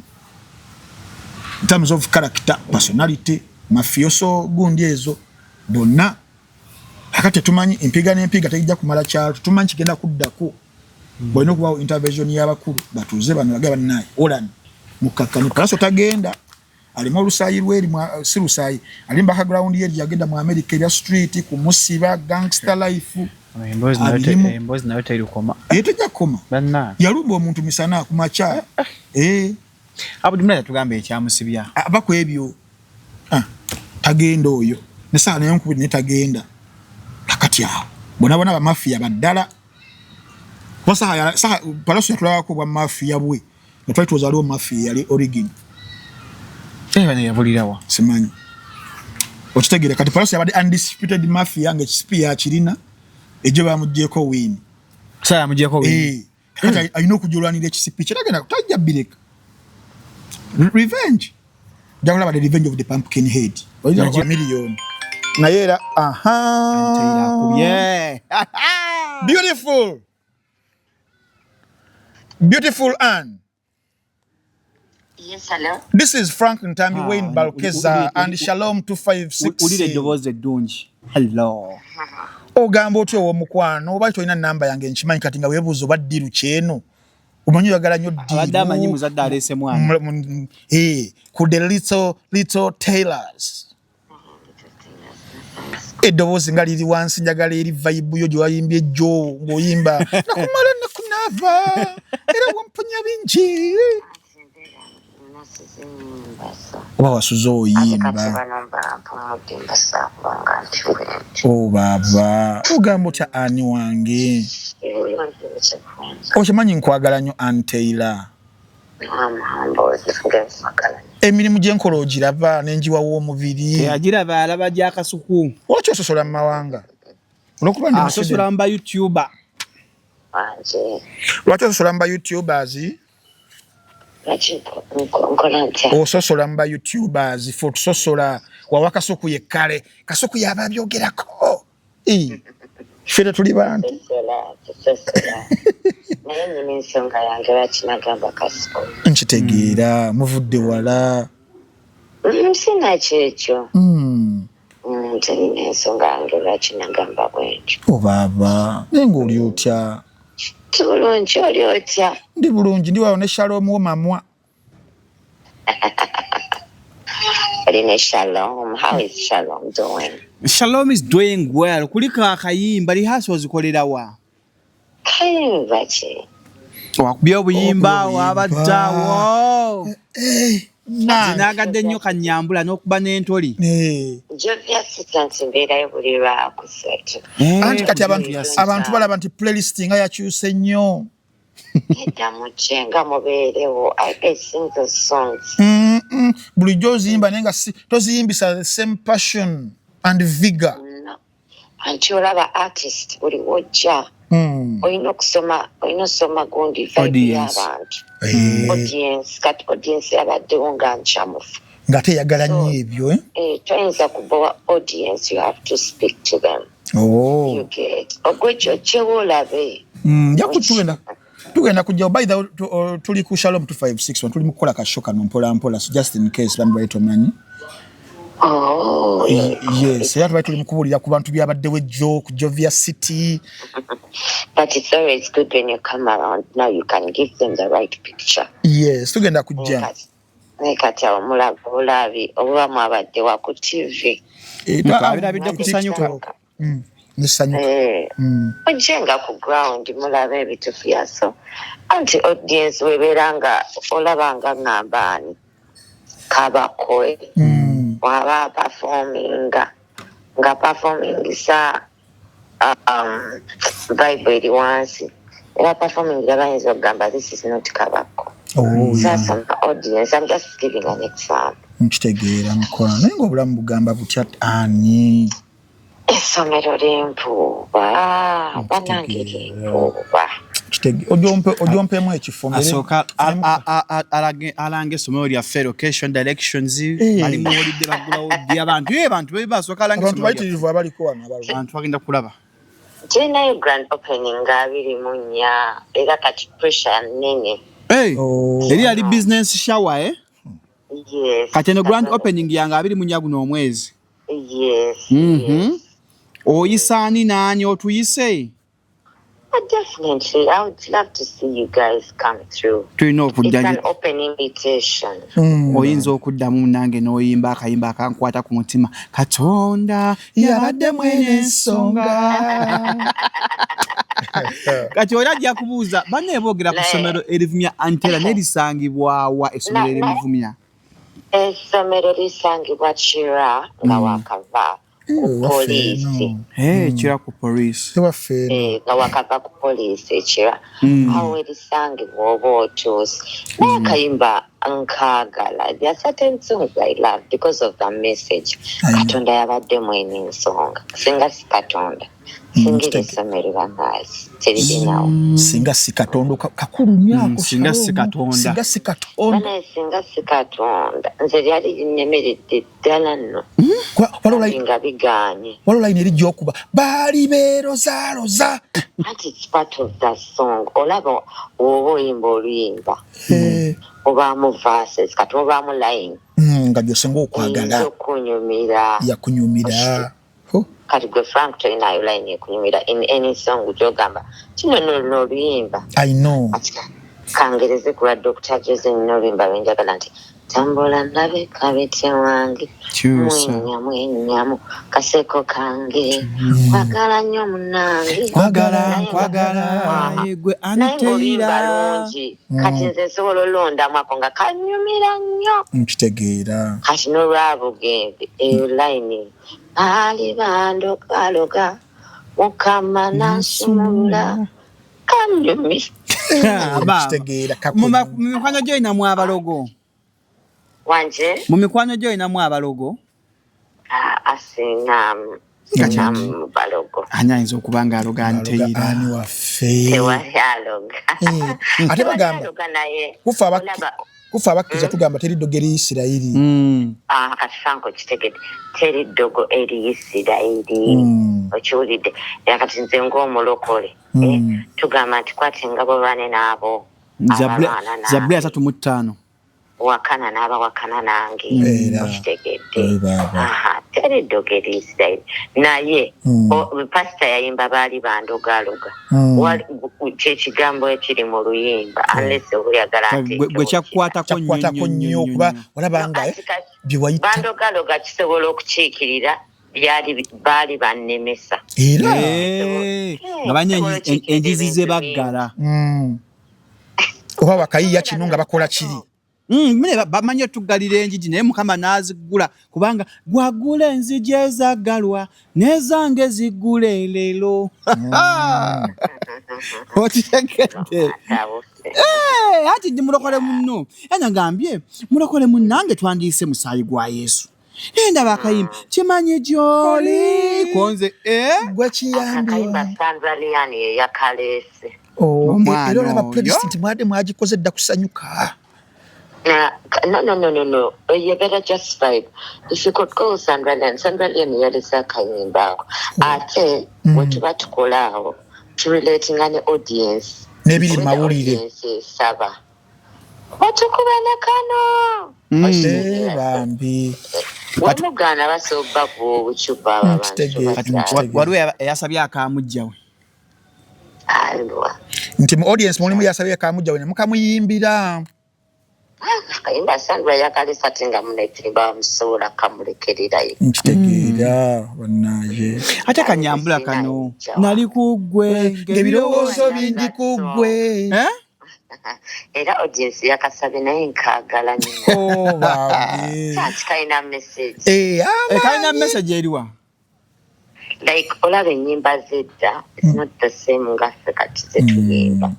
in terms of character personality mafioso gundi ezo bonna akati tumanyi empiga tejja kumala kyalo tumanyi kigenda kuddako bwino okubawo intervention y'abakulu batuuze bano bagaba naye olan mukakkani palaso tagenda alimu olusayi lweri si lusayi ali mu background yeri yagenda mu America ya street ku musiba gangster life embozi nayo terikoma tejja koma yalumba omuntu misana ku macha abo dimna tugamba ekyamusibya abako ebyo tagenda oyo ne saa nayo nkubiri ne tagenda akati awo bona ba mafia baddala basa palaso yatulako bwa mafia bwe natwali tuzaliwo mafia yali origin bane yabulirawa simanyi okitegeera kati palaso yabadde undisputed mafia nga ekisipiya kirina ejo bamuggyeko win saa yamuggyeko win kati alina okujulwanira ekisipi kiragenda tajja bireka revenge jagula bade revenge of the pumpkin head oyina kwa million na yera beautiful Anne. Yes, hello. This is Frank Ntambi Wayne Balkeza and Shalom 256. Ulire eddoboozi eddungi. Hello. Ogamba otyo omukwano oba toyina namba yange nkimanyi kati nga weebuuza oba ddiru kyeno omanyi oyagala nnyo ddiru abadde amanyi muzadde aleese mwana ku the little tailors eddoboozi nga liri wansi njagala eri vibe yo gye wayimbye ejjo ng'oyimba nakumala nakunaava era wamponya bingi oba wasuze oyimba baba ogamba otya ani wange okimanyi nkwagala nnyo Anne Taylor emirimu gyenkola ogiraba nenjiwa w'omubiri agiraba alaba gyakasuku lwaki ososola mu mawanga olwokuba ndi asosola mu bayoutuber lwaki ososola mu bayoutubers ososola mu bayoutubers fe otusosola wawa kasuku yekkale kasuku yaba byogerako ffe tetuli bantu naye nyina ensonga yange lwaki nagamba kasuku nkitegeera muvudde wala sina kyekyo nina ensonga yange lwaki nagamba bwentyo obaaba naye ngaoli otya tulungi oli otya ndi bulungi ndi wawo ne Shalom womamwa Rene Shalom, how is Shalom doing? Shalom is doing well. Kuliko akayimba lihaso zikolerawa. Kayimba ki? Wakubya obuyimba wabaddawo. Zinagadde nnyo kanyambula n'okuba n'entoli. Jovia City mbeerayo buli lwakuseetu. Anti kati abantu balaba nti playlist nga yakyuse nnyo. Nga mubeerewo I sing the songs. Bulijjo oziyimba naye nga toziyimbisa the same passion and vigor. Anti olaba artist buli wojja olina okusoma gundi vibe y'abantu audience kati audience yabaddewo nga nkyamufu nga teyagala nnyo ebyo toyinza kubowa audience you have to speak to them you get ogwekyo kyewo olabe tugenda kujja by the tuli ku Shalom 256 tuli mukola kasho kano mpola mpola so just in case bambi bayitomanyi yes yatu tuli mukubulira ku bantu byabaddewo ejjo ku Jovia City but it's always good when you come around now you can give them the right picture yes tugenda kujja kati awo mulabi oba mwabadde wa ku TV twabirabidde kusanyuka ojenga ku ground mulabe ebitufu yaso anti audience weberanga olabanga ngambani kabakoe waba performing sa vibe eri wansi era performing abayinza okugamba this is not kabako sasa audience I'm just giving an example nkitegeera mukola naye ng'obulamu bugamba butya ani essomero ly'empuuba banange ly'empuuba ojompemu ekifo asooka alange essomero lyaffe location directions bali muwulidde bagulawo ddi abantu basooka alange abantu bayitirivu abaliko wano abantu bagenda kulaba tulinayo grand opening nga 24 era kati pressure nene eri ali business shower yes kati eno grand opening yange 24 guno omwezi yes oyisaani naani otuyise definitely I would love to see you guys come through tulina okujja it's an open invitation oyinza okuddamu nange n'oyimba akayimba akankwata ku mutima Katonda yabadde mwene ensonga kati oli ajja kubuuza banne boogera ku ssomero erivumya Antera nerisangibwawa essomero erimuvumya essomero lisangibwa Kira nga wakava ku poliisi Kira ku poliisi nga wakava ku poliisi Kira awo erisangibwa oba otuusi naye akayimba nkaagala there are certain songs I love because of the message Katonda yabadde mwene ensonga singa si Katonda singira essomero bangaasi teririnawo singa si Katonda kakulu nnyo singa si Katonda singa si Katonda nze lyali linnemeredde ddala nno nga bigaanye waliwo line erijja okuba baali beerozaaroza anti it's part of that song olaba oba oyimba oluyimba obaamu verses kati obaamu line nga byose ng'okwagala yakunyumira kati gwe Frank toyinayo line ekunyumira in any song gyogamba kino n'oluyimba I know kangereze ku lwa Dr. Jose n'oluyimba lwenjagala nti tambula ndabe kabete wange mwenyamu kaseko kange kwagala nnyo munange kwagala yegwe Antera kati nze nsobola olondamu ako nga kanyumira nnyo nkitegeera kati n'olwabugembe eyo line ali bandokaloga mukama nansumula kanyumi nkitegeera mu mikwano gy'olinamu abalogo wanje mu mikwano gyo olinamu abalogo asinamu balogo ani ayinza okuba nga aloga Anteira ani waffe tewali aloga ate bagamba aloga naye kufa abakkiriza tugamba teri ddogo eri Isirayiri kati Franco kitegedde teri ddogo eri Isirayiri okiwulidde era kati nze ng'omulokole tugamba nti kwati nga bwe n'abo Zaburi 3:5 wakana n'abawakana nange kitegedde teri ddogo eri Isirayiri naye pasita yayimba baali bandogaloga kyekigambo ekiri mu luyimba unless oyagala nti gwe kyakukwatako nnyo kuba olaba nga byewayita bandogaloga kisobola okukiikirira baali bannemesa era nga banya enjizi ze baggala oba bakayiya kino nga bakola kiri mune bamanyi otuggalira enjiji naye Mukama n'azigula kubanga gwagula enzigi ezaggalwa n'ezange ziggula leero okitegedde ati ndi mulokole munno enagambye mulokole munnange twandiyise musaayi gwa Yesu ndaba akayimba kimanyi gy'oli konze gwe kiyambye Tanzanian eyakaleese era olaba playlist mwade mwagikoze dda kusanyuka No. You better just vibe. If you could go Sandralian yalisa kayimba. Ate wetuba tukolaawo to relating an audience. Nebiri mawulire. Saba. Watukubana kano. Bambi. Wamugana basoba ku buchupa abantu. Waliwo yasabye akamujjawe. Alwa. Nti mu audience mulimu yasabye akamujjawe ne mukamuyimbira. Kayimba Sandra yakalisa tinga munetimba musobola kamulekererayo nkitegeera banaye ate kanyambula kano nali kugwe ngebirowoozo bingi kugwe era audience yakasabe naye nkagala nnyo babe kayina message kayina message eriwa like olaba ennyimba zedda it's not the same nga kati zetuyimba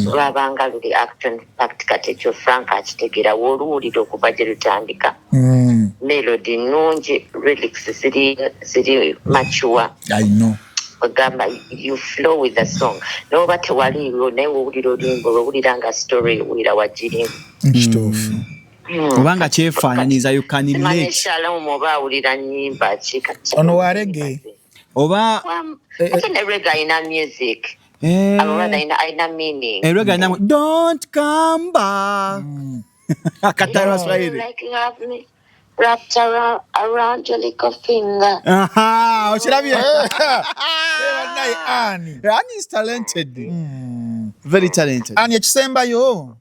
lwabanga luli action fact kati ekyo Frank akitegera woluwulira okuva gye lutandika melody nungi lyrics ziri mature I know ogamba you flow with the song noba tewaliwo naye wowulira oluyimba olwowulira nga story wulira wagirimu nkituufu kubanga kyefaananyiza you can relate Shalom oba awulira nnyimba kikati ono warege oba ate reggae ina music ina meaning reggae ina don't come back akatara Swahili like you have me wrapped around your little finger ochirabye Ani is talented very talented Ani ekisembayo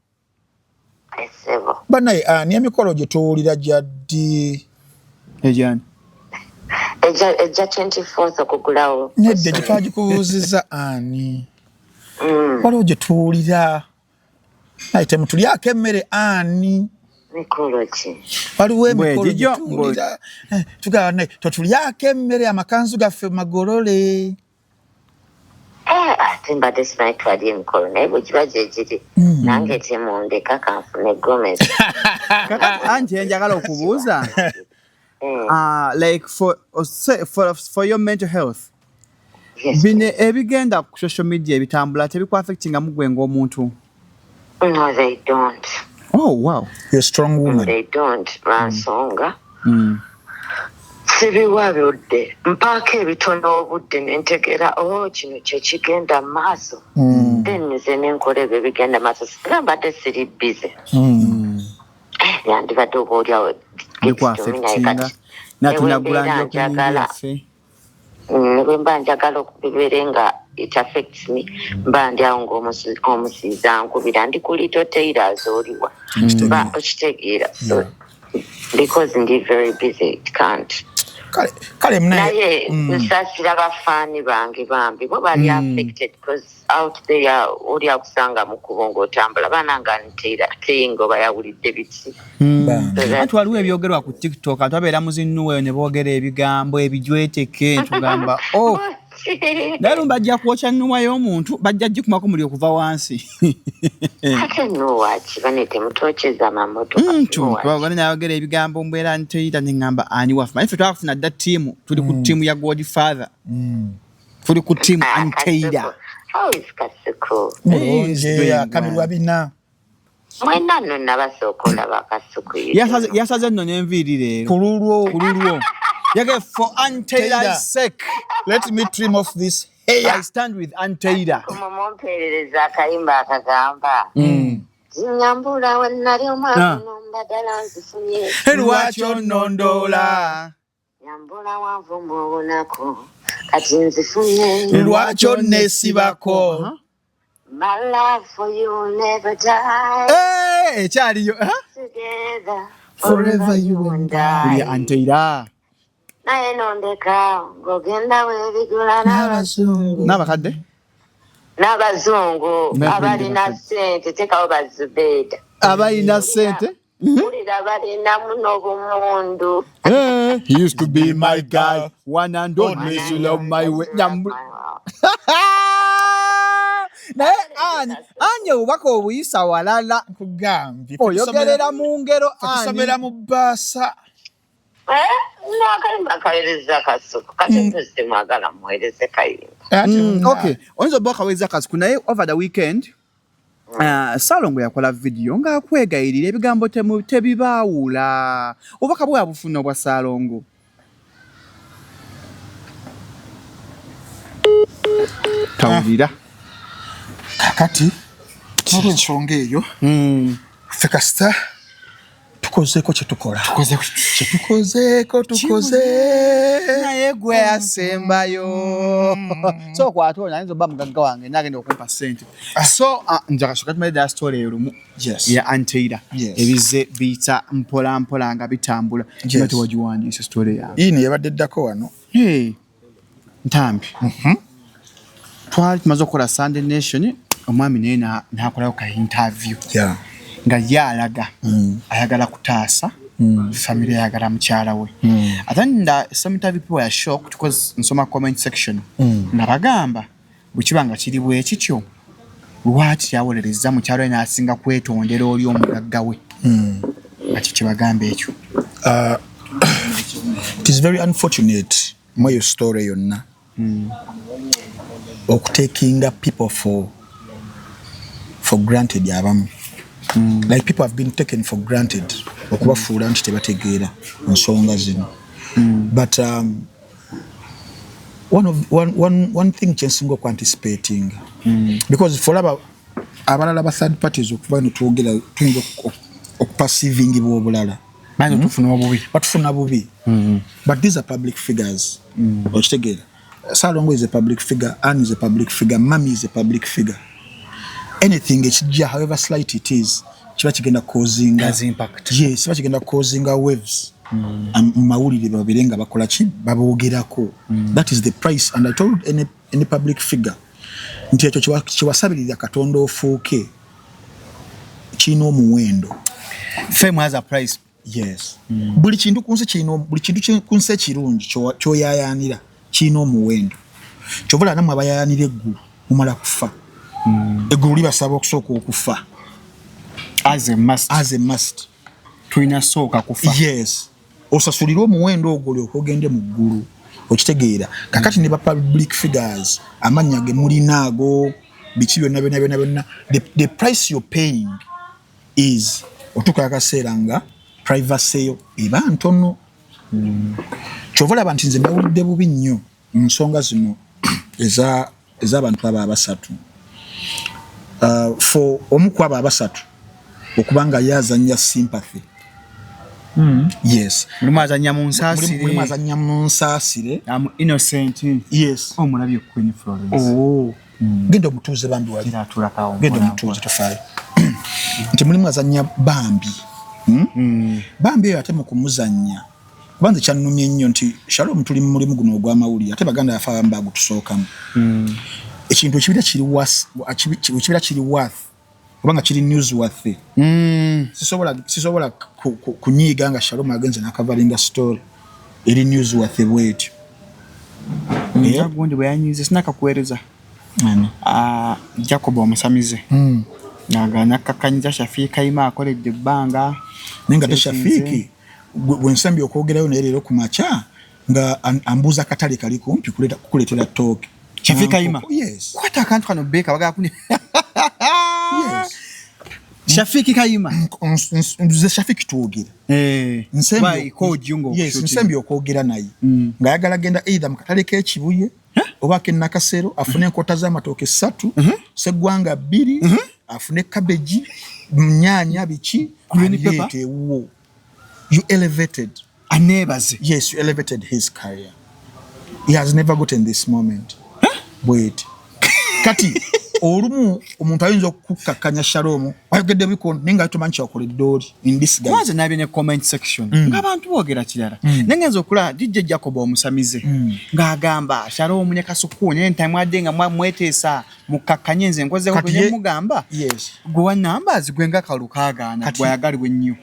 esebo banaye ani emikolo gye tuwulira gyaddi ejani eja 24th okugulawo nedde gye twagikubuuziza ani waliwo gye tuwulira naye temutulyako emmere ani mikolo ki waliwo emikolo gye tuwulira tugamba naye totulyako emmere amakanzu gaffe magolole ate mbadde simanyi twali emikolo naye bwe kiba gyegiri nange temundeka kanfune Gomez anje njagala okubuuza like for your mental health bine ebigenda ku social media ebitambula tebikuaffectinga mugwe ng'omuntu no they don't wow you're a strong woman they don't lwansonga sibiwa byodde mpaako ebitono obudde nentegera kino kyekigenda mu maaso then nze nenkola ebyo ebigenda maaso sigambadde siri busy yandibadde oba oliawo bikuaffectinga natunagula njokunyaffe bwe mba njagala okubibeere nga it affects me mba ndi awo ng'omusiiza nkubira ndi ku Little Tailors oliwa mba okitegeera so because ndi very busy it can't kale naye nsasira bafaani bange bambi bo bali affected because out there oli akusanga mu kubo ng'otambula bananga ntera teyingo bayawulidde biti ati waliwo ebyogerwa ku TikTok ate abeera muzinnuweyo ne boogera ebigambo ebijweteke tugamba Naye bajja kwokya nnuma y'omuntu bajja gikumako muli okuva wansi. Ate nnuwa ki bane temutokyeza mamoto. Twagala n'ayogera ebigambo mbwera Antaida ne ŋŋamba ani waffe. Naye ffe twakufuna dda ttiimu tuli ku ttiimu ya Godfather. Tuli ku ttiimu Antaida. How is Kasuku? Mulungi yakamirwa bina. Mwena nno nabasooka olaba Kasuku. Yasaze nno n'enviiri leero. Kululwo. Yage for Antaida's sake. Let me trim off this hair. I stand with Antaida. Mumumpeerereza akayimba akagamba. Zinyambula we nali omwana mbadala nzifunye. Lwaki onnondoola? Nyambula wanvu mu bunaku kati nzifunye. Lwaki onneesibako? My love for you will never die. Ekyaliyo. Together Forever you will Kuli Antaida. naye nondeka ng'ogenda weebigula n'abazungu. N'abakadde? N'abazungu abalina ssente tekawo bazubeeda. Abalina ssente? Mpulira balina muno obumundu. He used to be my guy. One and only to love my way. Naye Anye obubaka obuyisa walala. Nkugambye. Oyogerera mu ngero Anye. Tusomera mu bbaasa. N'akayimba kaweereza Kasuku kati tuzi mwagala muweereze kayimba. Okay, oyinza obba okaweza Kasuku naye over the weekend Salongo yakola video ng'akwegayirira ebigambo tebibaawula. Obubaka bwe abufuna obwa Salongo. Tawulira. Kakati olw'ensonga eyo ffe kasita tukozeeko kye tukola. Tukoze. Naye gwe asembayo. So kwatona ayinza obba mugagga wange nagenda okumpa ssente. So njaga soka tumalira ddala story erumu ya Antaida. Ebize biyita mpola mpola nga bitambula. Nga tewagiwandiisa story yawe. Yini yabadde ddako wano. Ntambi. Twali tumaze okukola Sunday Nation omwami naye n'akolayo ka interview. Nga yalaga ayagala kutaasa family ayagala mukyala we. And then some people were shocked because nsoma comment section nabagamba bukibanga kiri bwe kityo lwaki yawolereza mukyala we n'asinga kwetondera oli omugagga we. Ati kibagamba ekyo. It is very unfortunate mo your story yonna okutakinga people for granted abamu. Like people have been taken for granted okubafuula nti tebategeera ensonga zino. But one thing kyensinga okuanticipating because for abalala ba third parties okuba netwogera tuyinza okupassivingibwa obulala batufuna bubi. But these are public figures. Okitegeera Salongo is a public figure, Anne is a public figure, Mami is a public figure. Anything ekijja however slight it is kiba kigenda causing impact. Yes, kiba kigenda causing waves. Mawulire babirenga bakola ki baboogerako. That is the price, and I told any public figure nti ekyo kiwasabirira Katonda ofuuke kino omuwendo. Fame has a price. Yes. Buli kintu kunse ekirungi kyoyayaanira kino omuwendo. Kyobula namwe abayayaanira eggulu mumala kufa. Eggulu libasaba okusooka okufa. As a must. Tulina sooka kufa. Yes. Osasulira omuwendo ogwo okugende mu ggulu. Okitegeera. Kakati ne ba public figures amannya ge mulina ago biki byonna. The price you're paying is otuka akaseera nga privacy yo eba ntono. Kyovula abantu nze mbawulidde bubi nnyo nsonga zino ez'abantu abo abasatu. For omuku abo abasatu okubanga yazanya sympathy. Yes. Mulimu azanya mu nsaasire. I'm innocent. Yes. Omulabye Queen Florence. Genda omutuuze bambi wali. Genda omutuuze tofaayo. Nti mulimu azanya bambi. Bambi eyo ate mu kumuzanya. Kubanze kyannumye nnyo nti Shalom tuli mu mulimu guno ogw'amawulire ate baganda yafa bamba gutusookamu. Ekintu ekibira kiri worth kubanga kiri newsworthy. Sisobola kunyiiga nga Shalom agenze n'akavalinga story eri newsworthy bwetyo. Gundi bwe yanyize sinakakuweereza. Jacob omusamize. Naganya kakanyiza Shafiki Kayima akoledde ebbanga. Nenga Shafiki bwensambi okwogerayo naye leero ku macha nga ambuza katale kali kumpi kukuletera talk. Shafiki Kayima? Yes. Kwata akantu kano beka baga kuni. Yes. Shafiki Kayima. Nze Shafiki tuogera. Nsembi ko jungo. Yes, nsembi okwogera naye. Nga yagala genda either mu katale k'ekibuye oba Nakasero afune enkota z'amatooke 3, seggwanga 2, afune cabbage, nyanya biki, wo. You elevated. Anebaze. Yes, you elevated his career. He has never gotten this moment. Wait. Kati olumu omuntu ayinza okukakanya Shalom ayogedde biko ninga tumanchi okoledde in this guy. Kwanza nabi ne comment section ng'abantu boogera kirala nengenza okula DJ Jacob omusamize ng'agamba Shalom ne Kasuku ne ntamwadde nga mwetesa mukakanye nze nkoze ko ne mugamba yes gwa numbers gwenga kalukagaana gwayagalibwe nnyo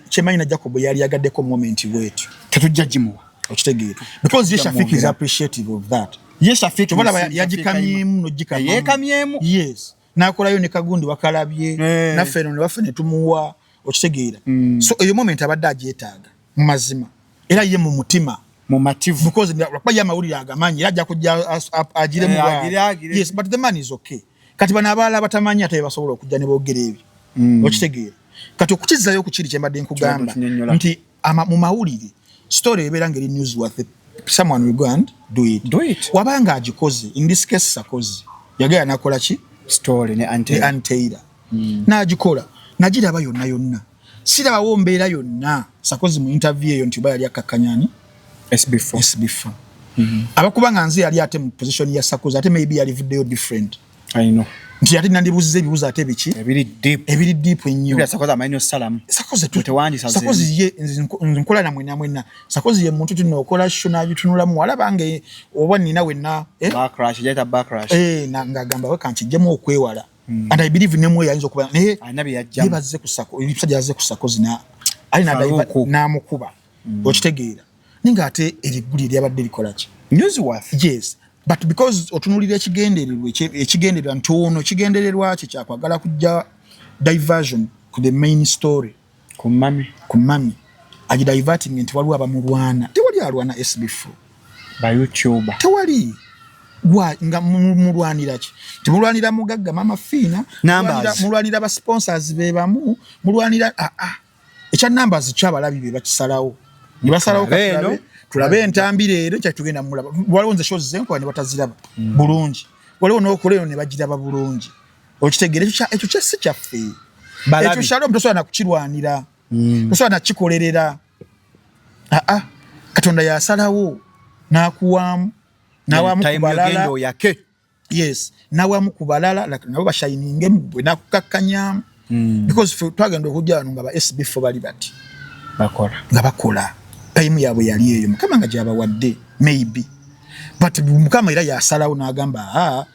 chemanyi na Jacob yali yagaddeko moment wetu tetujja jimuwa okitegeera because Shafiki is appreciative of that. Yes, Shafiki tubala yajikamyemu no jikamyemu yekamyemu yes nakolayo ne Kagundi wakalabye na feno ne bafene tumuwa okitegeera so eyo moment abadde agyetaaga mu mazima era ye mu mutima mu mativu because bakwaye amawulire agamanyi era ajja kujja agire mu yes but the man is okay kati bana abala batamanyi ate basobola okujja ne boogera ebyo okitegeera kati okukizayo ku kiri kyembadde nkugamba nti mu mawulire story ebera ngeri news worth someone will go and do it. Wabanga agikoze in this case Sakozi yagaya nakola ki story ne Anteira na agikola nagiraba yonna siraba wombeera yonna Sakozi mu interview eyo nti yali akakanyani SB4 abakubanga nze yali ate mu position ya Sakozi ate maybe yali video different I know nti ati nandibuzize ebibuzo ate biki ebiri deep ennyo ya Sakozi amanyo salamu Sakozi tutewandi Sakozi ye nkola na mwena Sakozi ye muntu tuno okola shona bitunula mu wala bange oba nina wenna backrash ngagamba we kanti jemu okwewala and I believe nemwe yayinza okuba anabi yajja bazze ku Sakozi ebisajja yazze ku Sakozi na ali na mukuba okitegeera ninga ate eriguli lyabadde likola ki Newsworth yes but because otunulira ekigendererwa ntono kigendererwa kyakwagala kujja diversion ku the main story ku mami aji diverting nti waliwo abamulwana tewali alwana SB4 ba YouTube tewali gwa nga mulwanira ki timulwanira mugagga mama Fina mulwanira ba sponsors bebamu mulwanira ekya numbers kyabalabi be bakisalawo nibasalawo kale tulabe entambire ero kyatugenda mulaba waliwo nze shows zenko ne bataziraba bulungi waliwo n'okulero ne bagiraba bulungi okitegere ekyo kyasi kyaffe ekyo Shalom tosobola nakukirwanira tosobola nakikolerera Katonda yasalawo nakuwamu kubalala yes nawamu kubalala nabo bashininge bwe nakukakanya because twagenda okujja wano nga ba SB4 bali bati bakola time yabwe yali eyo mukama nga jaba wadde maybe but mukama era yasalawo n'agamba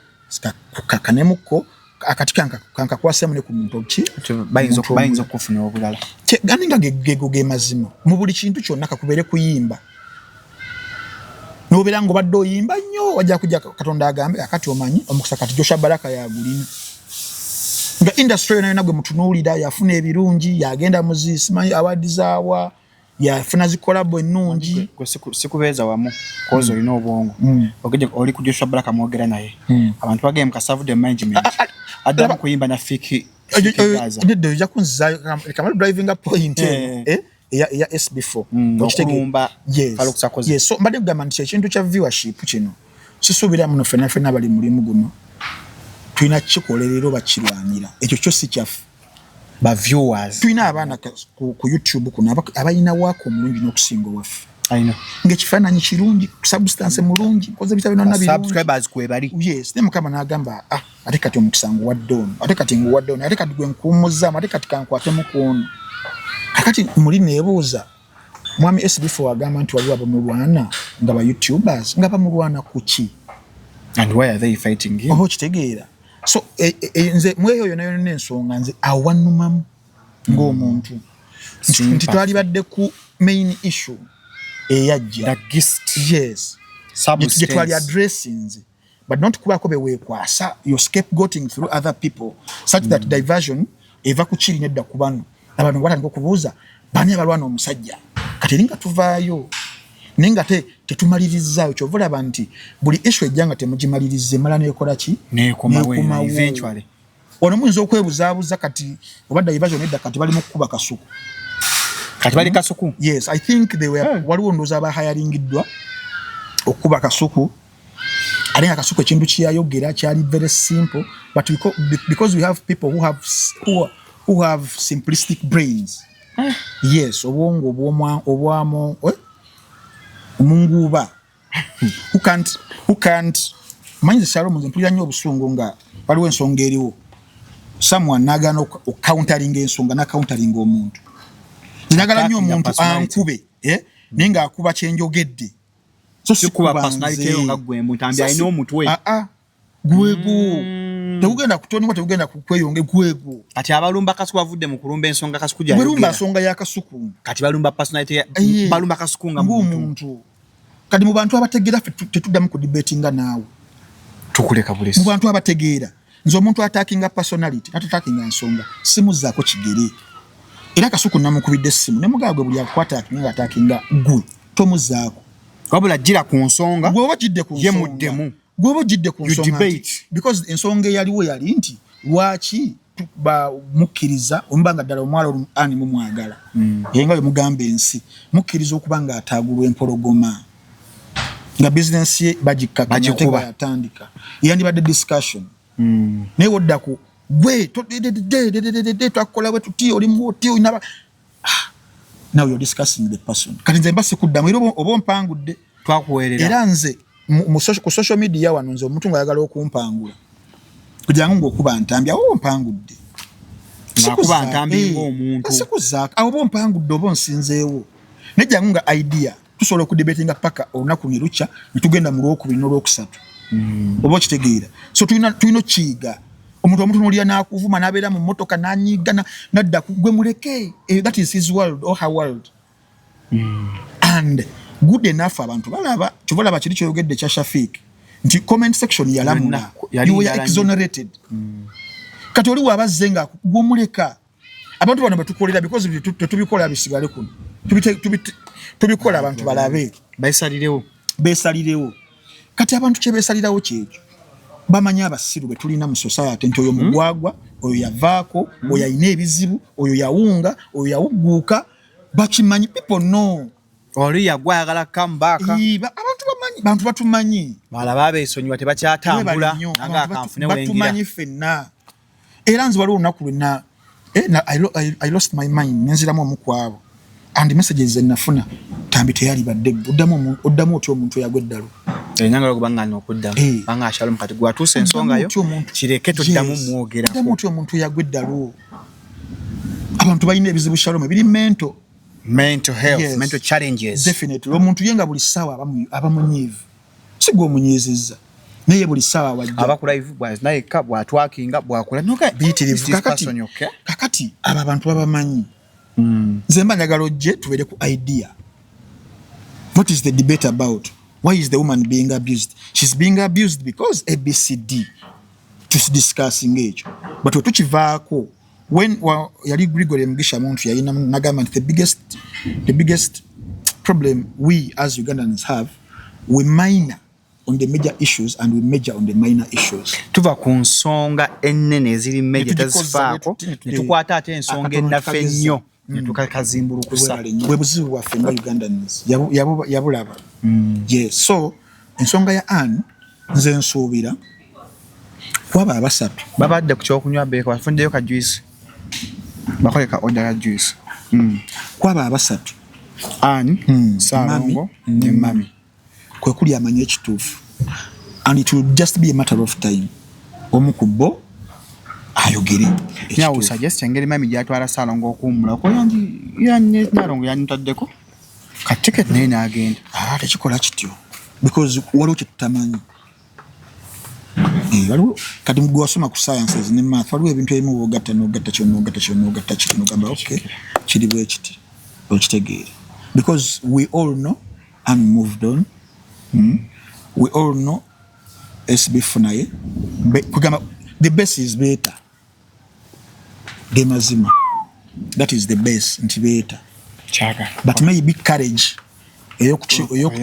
kakanemuko akatika kanka kwasemune ku muntu ki bayinza okufuna obulala ganinga ge mazima mu buli kintu kyonna kakubere kuyimba nobera ngo baddo yimba nnyo wajja kujja Katonda agambe akati omanyi omukisa kati Joshua Baraka yagulina nga industry nayo nagwe mutunulira yafuna ebirungi yagenda muzisimanyi awadizawa yafuna zikolabo ennungi sikubeza wamu kozo olina obwongo ogeje oli ku Joshua Baraka mwogera naye abantu bageye mukasavu de management adamu kuyimba na Fiki ndio yakunza kama driving up point ya SB4 okitegumba yes so mbade kugamantisha ekintu kya viewership kino sisubira muno fena bali mulimu guno tuina kikolerero bakirwanira ekyo kyo si kyafu ba viewers tuina abana ku YouTube kuna abayina wako mulungi n'okusinga wafu I know ngekifananyi kirungi substance mulungi koze bitabe nonna birungi subscribers kwebali yes ne mukama n'agamba ate kati omukisango waddon ate kati ngu waddon ate kati gwe nkumuza ate kati kankwate mukono akati muli nebuuza mwami SB4 agamba nti waliwo abamulwana nga ba YouTubers nga bamulwana kuki and why are they fighting him kitegeera so nze mweyo yona n'ensonga nze awanumamu ng'omuntu nti twali badde ku main issue eyajja the gist yes Substance. Get twali addressings, but not kuba kobe wekwasa. You're scapegoating through other people, such that diversion eva kuchiri nedda kubano. Abantu watandika kubuuza bani abalwana omusajja. Kati linga tuvaayo. Nenga tetumalirizzaayo kyovula abantu buli issue ejjanga temugimalirize mala nekola ki nekomawo eventually ono muyinza okwebuzaabuza kati obadde diversion edda kati bali mu kukuba kasuku kati bali kasuku. Yes, I think they were waliwo ndooza abahayaringiddwa okukuba kasuku ate nga kasuku ekintu kyeyayogera kyali very simple, but because we have people who have simplistic brains. Yes, obwongo obwamo Munguba who can't manyi Shalom mpulira nnyo obusungu nga waliwo ensonga eriwo someone nagana countering ensonga na countering omuntu njagala nnyo omuntu ankube nenga akuba kyenjogedde so sikuba personality nga gwe muntu ambi ayina omutwe gwego tegugenda kutonibwa tegugenda kukweyonge gwego ati abalumba kasuku bavudde mu kulumba ensonga kasuku jya balumba ensonga ya kasuku kati balumba personality balumba kasuku nga muntu kati mu bantu abategeera tetuddamu ku debatinga naawe tukuleka bulesi mu bantu abategeera nze omuntu attackinga personality attackinga nsonga simu zaako kigere era kasuku namukubidde simu ne mugagwe buli akwatakinga attackinga gwe tomuzaako wabula jira ku nsonga gwe wajidde ku ye muddemu gwe wajidde ku nsonga debate because ensonga yaliwo yali nti lwaki ba mukkiriza ombanga ddala omwalo ani mu mwagala yenga yo mugambe ensi mukkiriza okubanga atagulwa empologoma nga business ye bagikuba yatandika yandibadde discussion ne wodda ku gwe twakola bwe tuti oli muti inaba now you're discussing the person kati nze mbase kuddamu era oba ompangudde twakuweerera era nze ku social media wano nze omuntu ng'ayagala okumpangula kugira ngo okuba ntambya oba ompangudde nakuba ntambi ng'omuntu sikuzaaka abo oba ompangudde oba onsinzeewo nejja nga idea tusobola okudebatinga paka olunaku ne lukya ne tugenda mu lwokubiri n'olwokusatu oba okitegeera so tulina kiyiga omuntu omutunuulira n'akuvuma n'abeera mu mmotoka n'anyiga nadda gwe muleke that is his world or her world and good enough abantu balaba kibalaba kiri kyoyogedde kya Shafiq nti comment section yalamula you were exonerated kati oli wabazze nga gwomuleka abantu bano batukolera because tetubikola bisigale kuno tubikola abantu balabe besalirewo kati abantu kye besalirawo kyekyo bamanya abasiru bwe tulina mu society nti oyo mugwagwa oyo yavaako oyo ayina ebizibu oyo yawunga oyo yawugguuka bakimanyi people know oli yagwagala kambaka abantu batumanyi balaba abeesonyiwa tebakyatambula naga akanfune wengira batumanyi fenna era nzi waliwo olunaku lwenna I lost my mind nenziramu omukwabo and messages ennafuna tambi teyali badde oddamu otyo omuntu yagwe eddalo enyangala kubanga n'okuddamu banga ashalom kati gwatuuse ensonga yo kireke toddamu mwogera oddamu otyo omuntu yagwe eddalo abantu balina ebizibu shalom ebiri mental health mental challenges definitely omuntu yenga buli sawa abamunyivu sigwe omunyezeza naye buli sawa wajja abakula live bwazi naye kabwa twakinga bwakola noka bitirivu kakati aba bantu babamanyi nze mba njagala ojje tubeere ku idea what is the debate about why is the woman being abused she's being abused because ABCD just discussing age but otukivaako when yali Gregory Mugisha muntu yalina nagamba the biggest problem we as Ugandans have we minor on the major issues and we major on the minor issues tuva ku nsonga ennene eziri major tazifaako netukwata ate ensonga ennaffe ennyo netukakazimbulukusa bwe buzibu bwaffe nga Ugandans yabulaba yes so ensonga ya Anne nze nsuubira kwaba abasatu babadde ku kyokunywa beeka bafunddeyo ka juice bakoleka order ya juice kwaba abasatu Anne Salongo ne mami kwe kuli amanye ekituufu and it will just be a matter of time omukubo ayogere nyawo suggest engeri mami gyatwala Salongo okuwumula ko yanne Salongo yanyitaddeko ka ticket naye n'agenda tekikola kityo because waliwo kyetutamanyi waliwo kati mugwe wasoma ku sciences ne math waliwo ebintu ebimu bwogatta n'ogatta kino gamba okay kiri bwe kiti okitegeere because we all know and moved on We all know SB Funaye. The base is better. Gemazima. That is the base. Better. But maybe courage.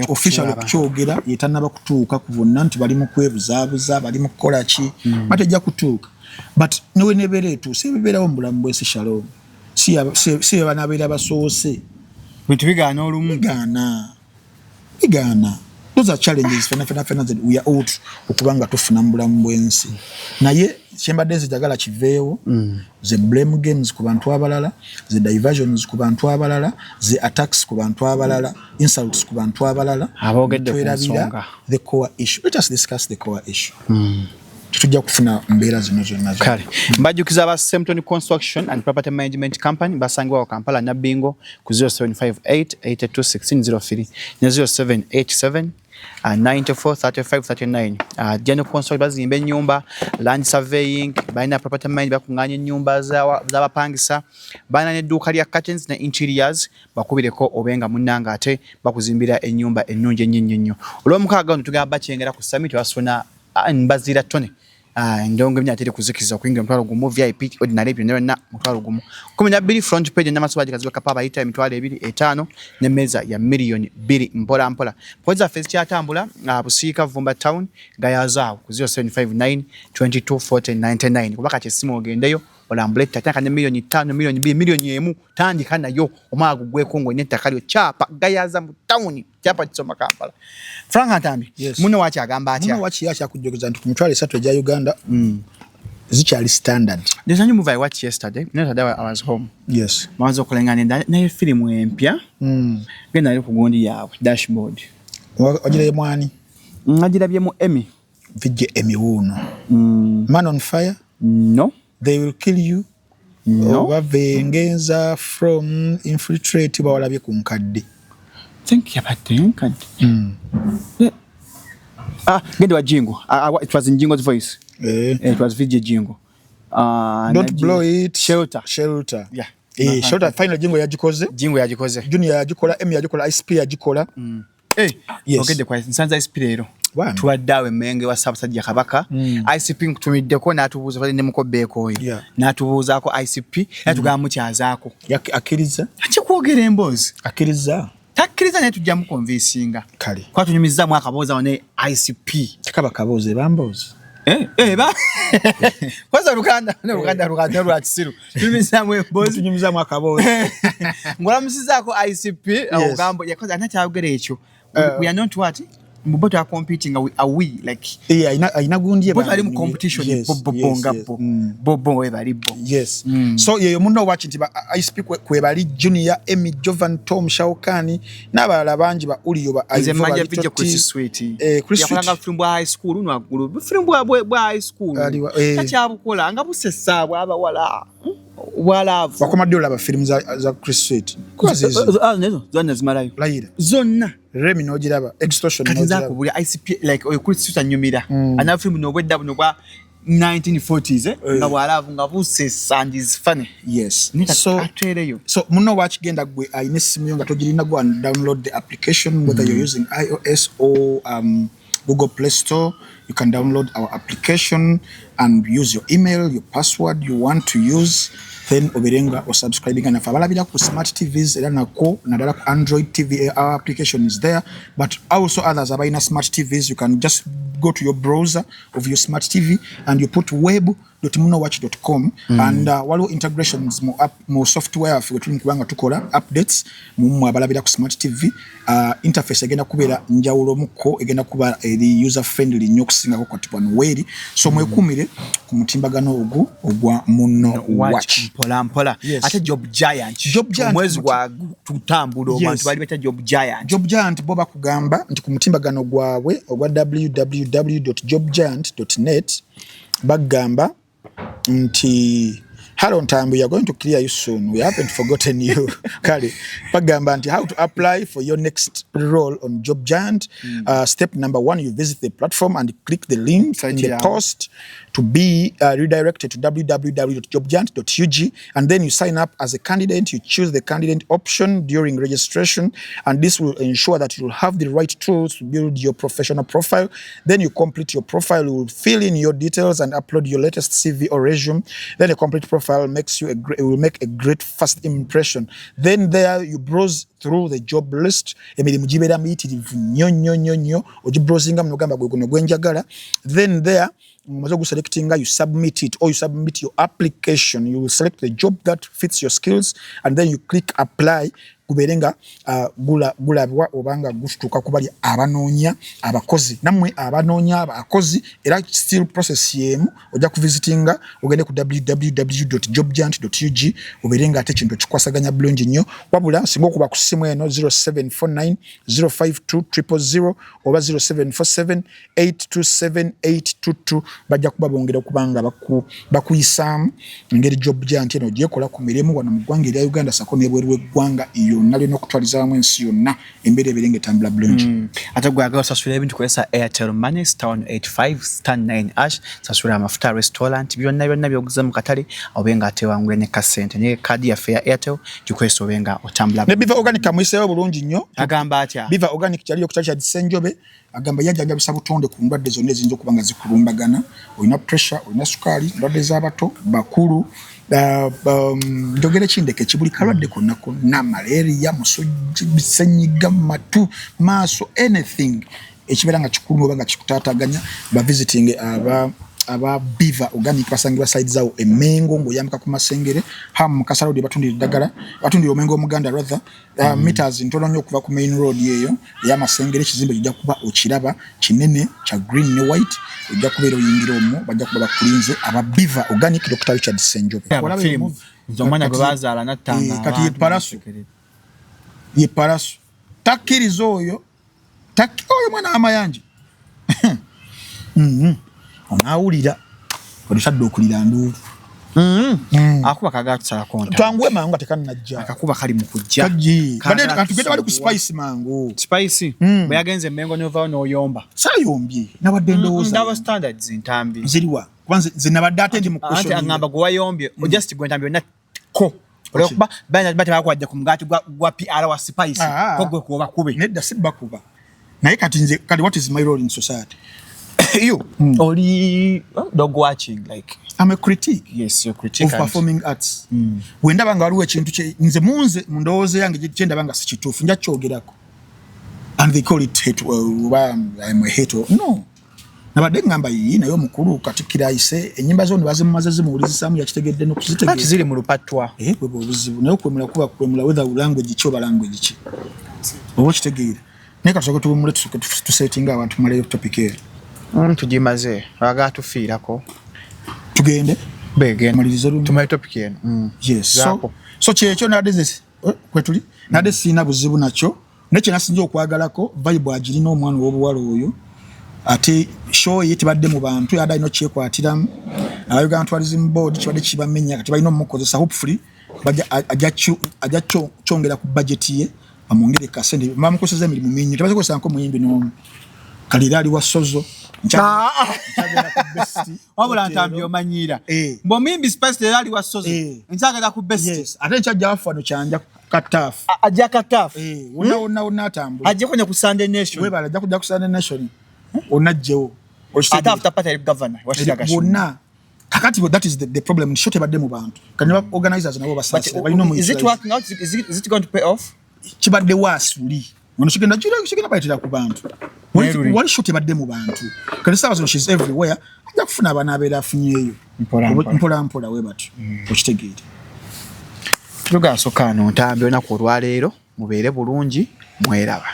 Official kuchogera yetanaba kutuuka kuvonna nti bali mu kwebuzaabuza bali mu kukola ki batajja kutuuka but niwe nebereetu sebebeerawo mu bulamu bw'ensi Shalom si banabeera basoose bintu bigaana olumu bigaana those are challenges fena that we are out okubanga tufuna mu bulamu bw'ensi naye kyembadde nzijagala kiveewo ze blame games ku bantu abalala ze diversions ku bantu abalala ze attacks ku bantu abalala insults ku bantu abalala aboogedde ku nsonga the core issue. Let us discuss the core issue. Tujja kufuna mbeera zino zonna kale mbajjukiza aba Sempton Construction and Property Management Company basangibwa wa Kampala Nabbingo ku 0758821603 ne 0787 943539 General Consult bazimba ennyumba land surveying balina property management bakunganya ennyumba z'abapangisa balina n'edduuka lya curtains ne interiors bakubireko obenga munnanga ate bakuzimbira ennyumba ennungi ennyo olw'omukaaga ono tugamba bakyengera ku summit wasona mbazira tone ndongo mnyatiri kuzikiza kuingia mtwalo gumu VIP ordinary byonna na mtwalo gumu 12 front page n'amaso bagikaziwa kapaba hita emitwalo 2.5 ne meza ya milioni 2 mpola poza face kyatambula busiika Vumba town gayazaawo ku 0759 224099 kubaka kyesimu ogendeyo olambulete tataka ne milioni 5 milioni 2 milioni 1 tandika nayo omwago gwekongo n'ettakalyo chapa gayaza mu town chapa kisoma Kampala Frank Hatambi muno wachi agamba atya muno wachi yacha kujogeza nti kumutwale 3 eja Uganda zichali standard. There's a new movie I watched yesterday. Yesterday I was home. Yes. Mawazo kulengana na film empya. Genda ali kugondi yawe dashboard. Wajira mwani. Ngajira byemu Emmy. Vije Emmy wuno. Man on Fire? No. They will kill you. No. Bavengenza from infiltrate bawalabye ku nkadde. Think about the nkadde. Genda wa Jingo. It was in Jingo's voice. It was Vijay Jingo. Don't blow it. Shelter. Yeah. Shelter final Jingo yagikoze. Junior yagikola, Emmy yagikola, ICP yagikola. Yes. Okay, kwa nsanza ICP lero. Tuwaddawe menge wa Sabasajja Kabaka. ICP nkutumiddeko n'atubuuza bali ne mukobeeko oyo. N'atubuuzaako ICP n'atugamba mukyazaako. Akkiriza. Akikwogera emboozi. Akkiriza. Takkiriza naye tujja mukonvinsinga. Kale. Kwatunyumizaamu akabooza ne ICP. Tekaba kabooze bamboozi. Ba. Kwanza Ruganda lwa kisiru. Tunyumizaamu emboozi. Tunyumizaamu akaboozi. Ngolamusizaako ICP ogambo yakoze anakyayogera ekyo. We are not what? Both are competing. Are we like? Ina gundi. Both are in competition. Bobo ebalibo. Yes. So you muno watch nti I speak kwebali Junior, Emmy, Jovan, Tom, Shaukani n'abalala bangi ba uliyo ba Ize manje video Chris Sweet. Yakolanga film bwa high school no agulu. Film bwa high school. Takyabukola nga busesa bwa wala. Wala bakomadde olaba film za Chris Sweet. Nezo zonna zimalayo. Layira. Zonna. Remi nogiraba extortion nogiraba. Kati buli ICP like oyo Chris Sweet anyumira. Ana film no bwedda buno bwa 1940s nga walavu nga busesa and is funny. Yes. So muno watch genda gwe ayine simu yo nga togirina go and download the application whether you're using iOS or Google Play Store. You can download our application and use your email, your password you want to use. Then oberenga or subscribing and abalabira ku smart TVs era nako nadala ku Android TV. Our application is there, but also others abaina smart TVs. You can just go to your browser of your smart TV and you put web.munowatch.com and waliwo integrations more software for tuli kubanga tukola updates mu abalabira ku smart TV. Interface egenda kubeera njawulo muko egenda kuba eri user friendly nnyo okusinga ko tipano weri. So mwekumire ku mutimbagano ogwa Muno Watch. Mpola. Ate Job Giant. Mwezi gwa tutambula abantu bali beta Job Giant boba kugamba nti ku mutimbagano gwabwe ogwa www.jobgiant.net bagamba nti Hello Ntambu, we are going to clear you soon. We haven't forgotten you. Kale, bagamba nti how to apply for your next role on JobJant. Step number 1, you visit the platform and click the link in the post to be redirected to www.jobjant.ug, and then you sign up as a candidate. You choose the candidate option during registration, and this will ensure that you will have the right tools to build your professional profile. Then you complete your profile, you will fill in your details and upload your latest CV or resume. Then a complete profile will make a great first impression. Then there you browse through the job list. Then there you submit it, or you submit your application. You will select the job that fits your skills, and then you click apply. Kuberenga gulabwa obanga gushtuka kubali abanonya abakozi namwe abanonya abakozi era still process yemu ojja kuvisitinga ogende ku www.jobjant.ug oberenga ate kintu kikwasaganya bulungi nnyo wabula singa okuba ku simu eno 0749 052 000 oba 0747 827 822 bajja kuba bongera okubanga bakuyisaamu ngeri JobJant eno gyekola ku mirimu wano mu ggwanga erya Uganda sako n'ebweru w'eggwanga iyo nali n'okutwaliza mu ensi yonna embeera ebirenga etambula bulungi. Ate gwagala osasula ebintu kozesa Airtel Money *185 *9# sasula amafuta restaurant byonna byoguza mu katale obenga atewangule ne kasente ne kadi yaffe ya Airtel gikozesa obenga otambula. Ne Biva Organic amuyiseewo bulungi nnyo. Agamba atya? Biva Organic kyali okutali kya Disenjobe agamba yajjajjabisa butonde ku ndwadde zonna eziyinza okuba nga zikulumbagana. Olina pressure, olina sukali, ndwadde z'abato, bakulu, njogere kindeke kibuli kalwadde konna malaria, musujji, bisenyiga, matu, maaso, anything ekibeera nga kikulu oba nga kikutaataganya ba visiting aba Biva Organic basangibwa side zaawo Emengo ng'oyambuka ku Masengere hamu Kasarao batundira eddagala batundira omengo omuganda rather meters ntono nnyo okuva ku main road yeyo ya Masengere kizimbe kijja kuba okiraba kinene kya green ne white ojja kubeera oyingira omwo bajja kuba bakulinze aba Biva Organic Dr. Richard Senjobe zomanya gwe bazaala nattanga kati ye parasu takkiriza oyo mwana amayanja onawulira odusadde okulira nduulu akuba kagatusala konta twanguwe mangu nga tekannajja akakuba kali mu kujja tugenda bali ku spice mangu spice bwe yagenze Mengo n'ovaawo n'oyomba sayombye nabadde ndowooza ndaba standards ntambi ziriwa kubanze ze nabadde ate ndi mu ate agamba gwe wayombye just gwe ntambi yonna ko olwokuba bate bakwajja ku mugaati gwa PR wa spice ko gwe kuba kube nedda sibakuba naye kati nze kati what is my role in society? You only dog watching like I'm a critic. Yes, you're critical of performing arts. Wenda banga waliwo ekintu kye nze munze mundowooze yange kyenda banga si kituufu nja kyogerako. And they call it hate. I'm a hater. No. Nabadde ngamba yi nayo mukulu katikira ayise ennyimba zo ne bazimumaze zimuwulizisaamu yakitegedde n'okuzitegeera. Kati ziri mu lupatwa. Bwe obuzibu naye okwemula kuba kwemula whether language ki oba language ki. Oba kitegeera. Naye katusoke tuwumule tusetinga abantu maleyo topic eyo. Tujimaze aga tufiirako tugende begenda malirizo tumaye topic eno yes so kyekyo nadeze kwetuli nade sina buzibu nakyo nekyo nasinja okwagalako vibe agirina omwana w'obuwala oyo ate show yetibadde mu bantu yada ino kyekwatiramu Uganda Tourism Board kibadde kibamenya kati balina omukozesa hopefully ajja kyongera ku budget ye amwongere kasente bamukozesa emirimu mingi tabaze kosa nko muyimbi n'omu kalira ali wasozo wabula ntambi omanyira mbomimbi spice ali wasozo nchagala ku best yes ate nchajja wafano kyanja katafu ajja katafu ona atambu ajja kwenye ku Sunday Nation we bala ajja kujja ku Sunday Nation onajjewo ata after party governor washiraga bonna kakati that is the problem shote badde mu bantu kanaba organizers nabo basasa balino mu is it working out is it going to pay off kibadde wasuli ono kigenda bayitira ku bantu wali shote badde mu bantu kati sawa zo she's everywhere ajja kufuna abana abeera afunyeeyo mpola we batyo okitegeere tugasoka no ntambi onaku olwaleero mubeere bulungi mweraba.